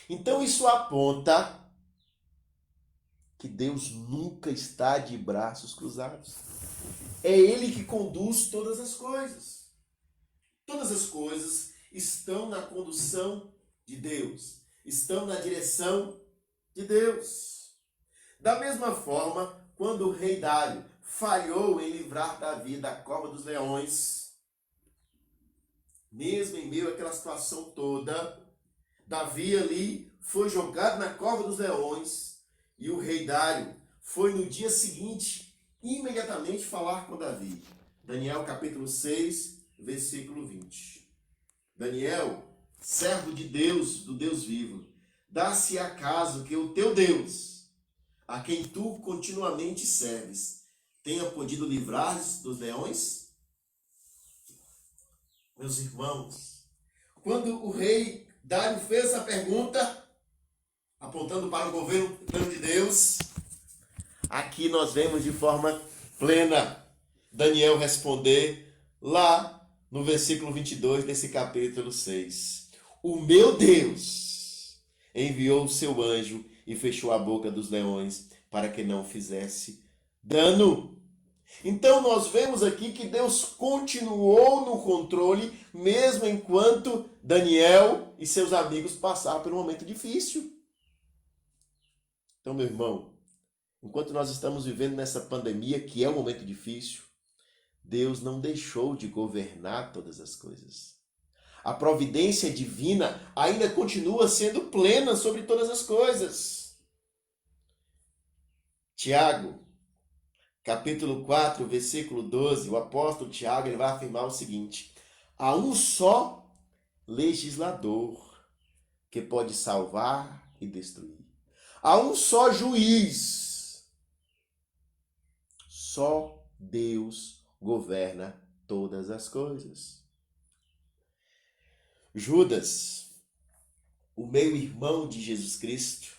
Então isso aponta que Deus nunca está de braços cruzados. É Ele que conduz todas as coisas. Todas as coisas estão na condução de Deus, estão na direção de Deus. Da mesma forma, quando o rei Dário falhou em livrar Davi da cova dos leões, mesmo em meio àquela situação toda, Davi ali foi jogado na cova dos leões e o rei Dário foi no dia seguinte imediatamente falar com Davi. Daniel capítulo 6, versículo 20. Daniel, servo de Deus, do Deus vivo, dá-se acaso que o teu Deus, a quem tu continuamente serves, tenha podido livrar dos leões? Meus irmãos, quando o rei Dário fez essa pergunta, apontando para o governo pleno de Deus, aqui nós vemos de forma plena Daniel responder lá no versículo 22 desse capítulo 6. O meu Deus enviou o seu anjo e fechou a boca dos leões para que não fizesse dano. Então nós vemos aqui que Deus continuou no controle, mesmo enquanto Daniel e seus amigos passaram por um momento difícil. Então, meu irmão, enquanto nós estamos vivendo nessa pandemia, que é um momento difícil, Deus não deixou de governar todas as coisas. A providência divina ainda continua sendo plena sobre todas as coisas. Tiago, capítulo 4, versículo 12, o apóstolo Tiago ele vai afirmar o seguinte: há um só legislador que pode salvar e destruir. Há um só juiz. Só Deus governa todas as coisas. Judas, o meio-irmão de Jesus Cristo,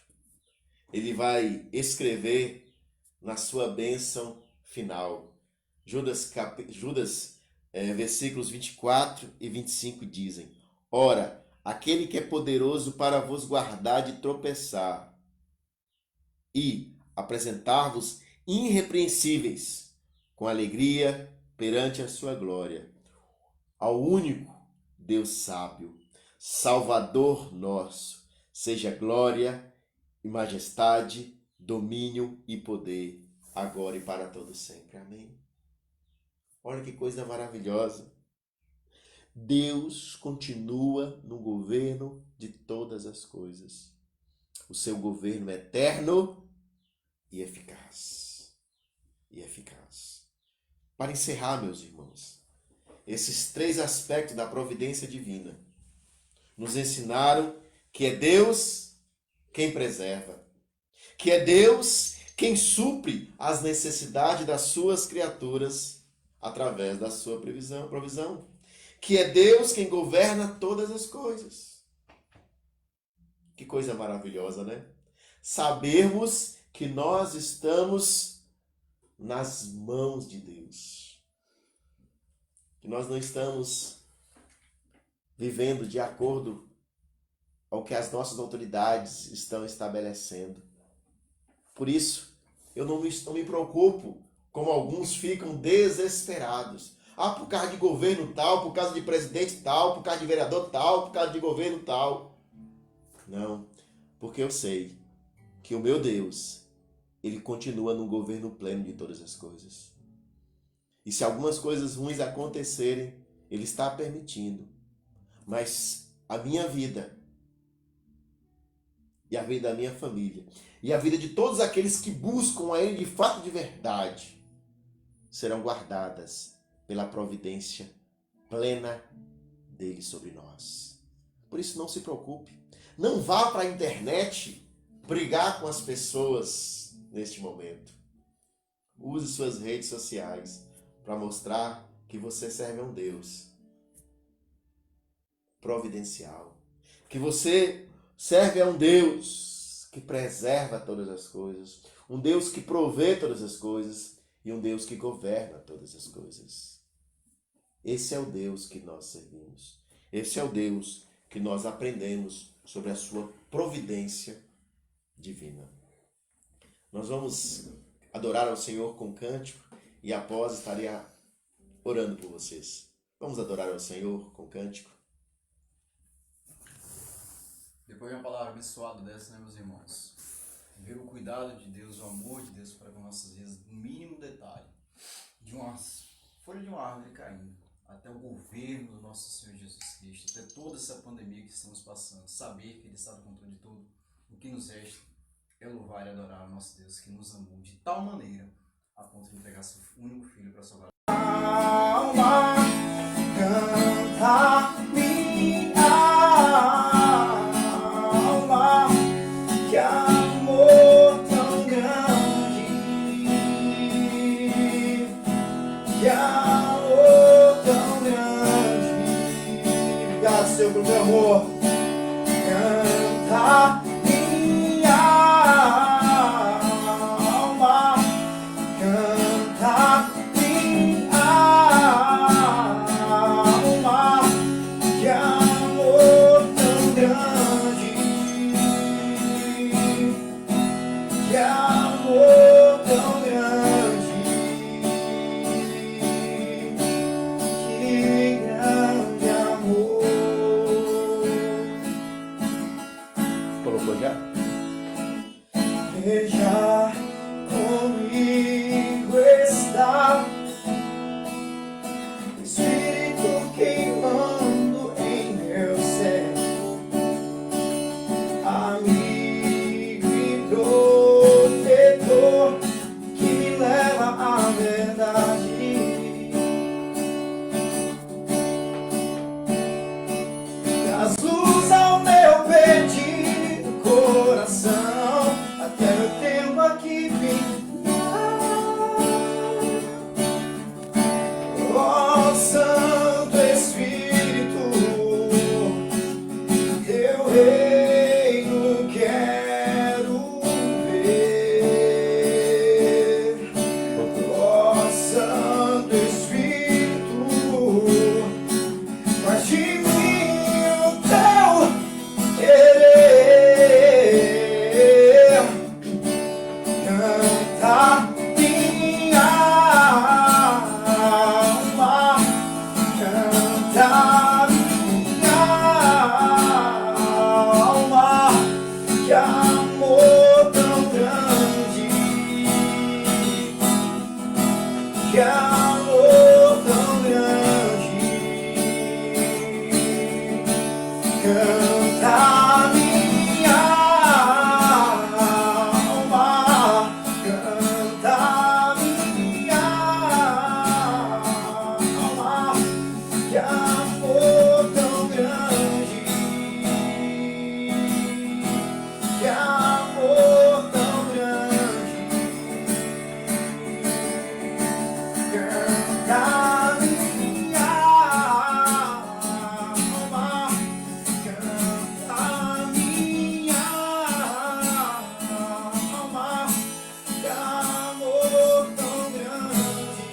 ele vai escrever na sua bênção final. Judas, versículos 24 e 25 dizem: ora, aquele que é poderoso para vos guardar de tropeçar e apresentar-vos irrepreensíveis com alegria perante a sua glória, ao único Deus sábio, Salvador nosso, seja glória e majestade, domínio e poder, agora e para todo sempre. Amém. Olha que coisa maravilhosa. Deus continua no governo de todas as coisas. O seu governo é eterno e eficaz. Para encerrar, meus irmãos, esses três aspectos da providência divina nos ensinaram que é Deus quem preserva, que é Deus quem supre as necessidades das suas criaturas através da sua provisão, que é Deus quem governa todas as coisas. Que coisa maravilhosa, né? Sabermos que nós estamos nas mãos de Deus. Que nós não estamos vivendo de acordo ao que as nossas autoridades estão estabelecendo. Por isso, eu não me preocupo como alguns ficam desesperados. Por causa de governo tal, por causa de presidente tal, por causa de vereador tal, por causa de governo tal. Não, porque eu sei que o meu Deus, ele continua no governo pleno de todas as coisas. E se algumas coisas ruins acontecerem, ele está permitindo. Mas a minha vida, e a vida da minha família, e a vida de todos aqueles que buscam a ele de fato de verdade, serão guardadas pela providência plena dele sobre nós. Por isso não se preocupe. Não vá para a internet brigar com as pessoas neste momento. Use suas redes sociais para mostrar que você serve a um Deus providencial. Que você serve a um Deus que preserva todas as coisas. Um Deus que provê todas as coisas. E um Deus que governa todas as coisas. Esse é o Deus que nós servimos. Esse é o Deus que nós aprendemos sobre a sua providência divina. Nós vamos adorar ao Senhor com cântico e após estarei orando por vocês. Vamos adorar ao Senhor com cântico. Depois de uma palavra abençoada dessa, né, meus irmãos? ver o cuidado de Deus, o amor de Deus para com nossas vidas, no mínimo detalhe, de uma folha de uma árvore caindo, até o governo do nosso Senhor Jesus Cristo, até toda essa pandemia que estamos passando, saber que Ele está no controle de tudo, o que nos resta é louvar e adorar o nosso Deus que nos amou de tal maneira a ponto de entregar seu único filho para salvar. Alma canta minha alma, que amor tão grande, que amor tão grande. Obrigado, Senhor, pelo teu amor. Canta minha alma, canta minha alma, que amor tão grande, que amor tão grande, que grande amor. Colocou já? Veja comigo está o Espírito queimando em meu ser, amigo e protetor que me leva à verdade. Traz luz ao meu perdido coração, até meu tempo aqui ó Santo Espírito, teu reino quero ver. Ó Santo Espírito, faz de mim o teu querer. Canta minha alma, canta minha alma, que amor tão grande, que amor tão grande. Canta minha alma, canta minha alma, que amor tão grande, que amor tão grande. Canta minha alma, canta minha alma, que amor tão grande,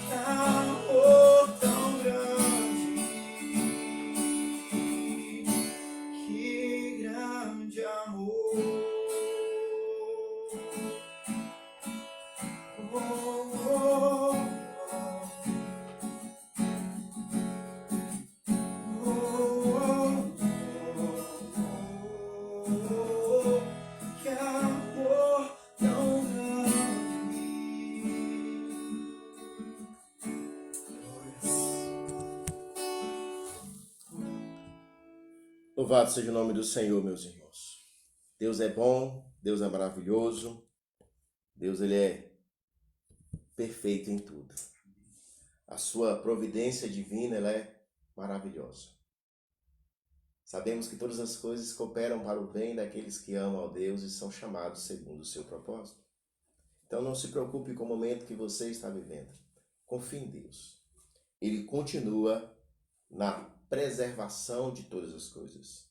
que amor tão grande, que grande amor. Oh, oh, oh, oh, que amor tão grande. Louvado seja o nome do Senhor, meus irmãos. Deus é bom, Deus é maravilhoso, Deus ele é perfeito em tudo. A sua providência divina ela é maravilhosa. Sabemos que todas as coisas cooperam para o bem daqueles que amam a Deus e são chamados segundo o seu propósito. Então não se preocupe com o momento que você está vivendo. Confie em Deus. Ele continua na preservação de todas as coisas.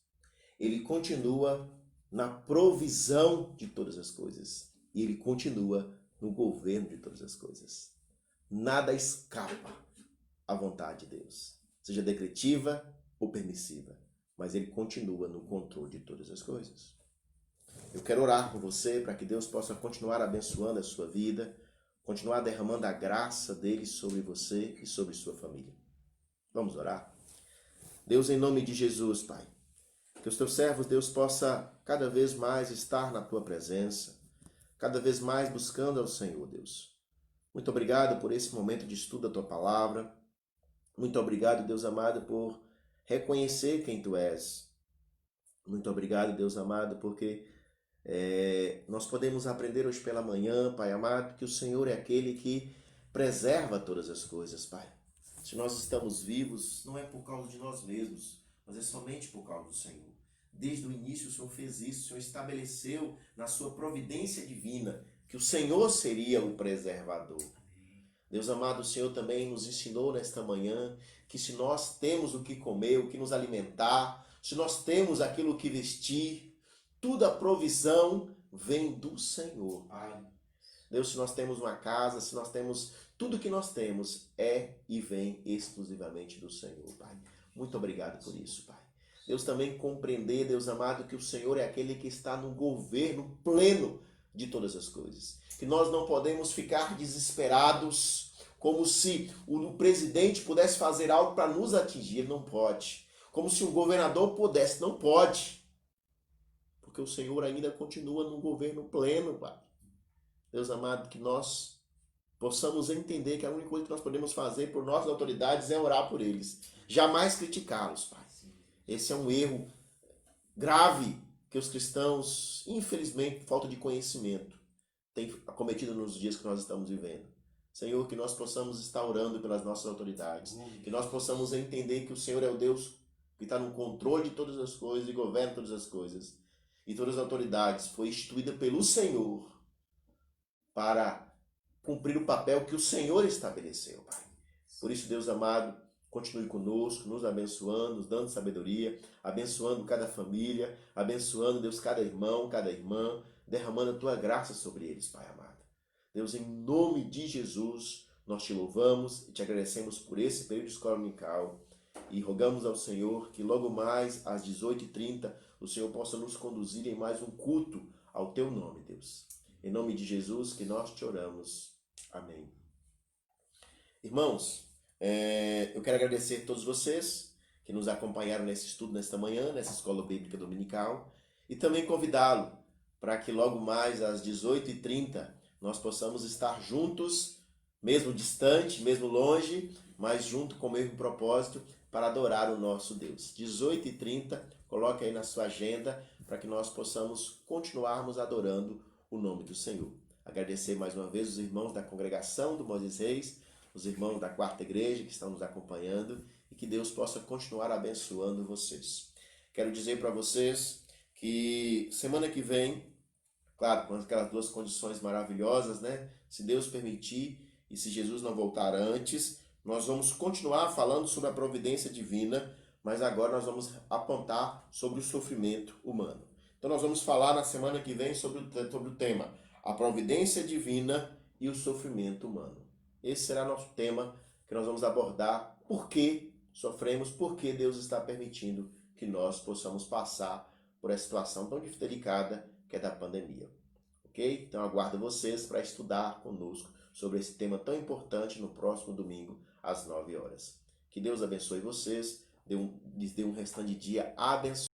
Ele continua na provisão de todas as coisas. E ele continua no governo de todas as coisas. Nada escapa à vontade de Deus, seja decretiva ou permissiva, mas ele continua no controle de todas as coisas. Eu quero orar por você para que Deus possa continuar abençoando a sua vida, continuar derramando a graça dele sobre você e sobre sua família. Vamos orar? Deus, em nome de Jesus, Pai, Que os teus servos, Deus, possa cada vez mais estar na tua presença, cada vez mais buscando ao Senhor, Deus. Muito obrigado por esse momento de estudo da tua palavra. Muito obrigado, Deus amado, por reconhecer quem tu és. Muito obrigado, Deus amado, porque nós podemos aprender hoje pela manhã, Pai amado, que o Senhor é aquele que preserva todas as coisas, Pai. Se nós estamos vivos, não é por causa de nós mesmos, mas é somente por causa do Senhor. Desde o início o Senhor fez isso, o Senhor estabeleceu na sua providência divina que o Senhor seria o preservador. Deus amado, o Senhor também nos ensinou nesta manhã que se nós temos o que comer, o que nos alimentar, se nós temos aquilo que vestir, toda a provisão vem do Senhor. Deus, se nós temos uma casa, se nós temos tudo que nós temos, é e vem exclusivamente do Senhor, Pai. Muito obrigado por isso, Pai. Deus, também compreender, Deus amado, que o Senhor é aquele que está no governo pleno de todas as coisas. Que nós não podemos ficar desesperados, como se o presidente pudesse fazer algo para nos atingir. Ele não pode. Como se um governador pudesse. Não pode. Porque o Senhor ainda continua no governo pleno, Pai. Deus amado, que nós possamos entender que a única coisa que nós podemos fazer por nossas autoridades é orar por eles. Jamais criticá-los, Pai. Esse é um erro grave que os cristãos, infelizmente, por falta de conhecimento, têm cometido nos dias que nós estamos vivendo. Senhor, que nós possamos estar orando pelas nossas autoridades, que nós possamos entender que o Senhor é o Deus que está no controle de todas as coisas e governa todas as coisas. E todas as autoridades foi instituída pelo Senhor para cumprir o papel que o Senhor estabeleceu, Pai. Por isso, Deus amado, continue conosco, nos abençoando, nos dando sabedoria, abençoando cada família, abençoando, Deus, cada irmão, cada irmã, derramando a tua graça sobre eles, Pai amado. Deus, em nome de Jesus, nós te louvamos e te agradecemos por esse período de escola dominical e rogamos ao Senhor que logo mais, às 18h30, o Senhor possa nos conduzir em mais um culto ao teu nome, Deus. Em nome de Jesus que nós te oramos. Amém. Irmãos, eu quero agradecer a todos vocês que nos acompanharam nesse estudo nesta manhã, nessa escola bíblica dominical, e também convidá-lo para que logo mais às 18h30 nós possamos estar juntos, mesmo distante, mesmo longe, mas junto com o mesmo propósito para adorar o nosso Deus. 18h30, coloque aí na sua agenda para que nós possamos continuarmos adorando o nome do Senhor. Agradecer mais uma vez os irmãos da congregação do Moisés Reis, os irmãos da quarta igreja que estão nos acompanhando e que Deus possa continuar abençoando vocês. Quero dizer para vocês que semana que vem, claro, com aquelas duas condições maravilhosas, né? Se Deus permitir e se Jesus não voltar antes, nós vamos continuar falando sobre a providência divina, mas agora nós vamos apontar sobre o sofrimento humano. Então nós vamos falar na semana que vem sobre o tema a providência divina e o sofrimento humano. Esse será nosso tema que nós vamos abordar. Por que sofremos? Por que Deus está permitindo que nós possamos passar por essa situação tão delicada que é da pandemia. Ok? Então aguardo vocês para estudar conosco sobre esse tema tão importante no próximo domingo às 9 horas. Que Deus abençoe vocês, lhes dê um restante de dia abençoado.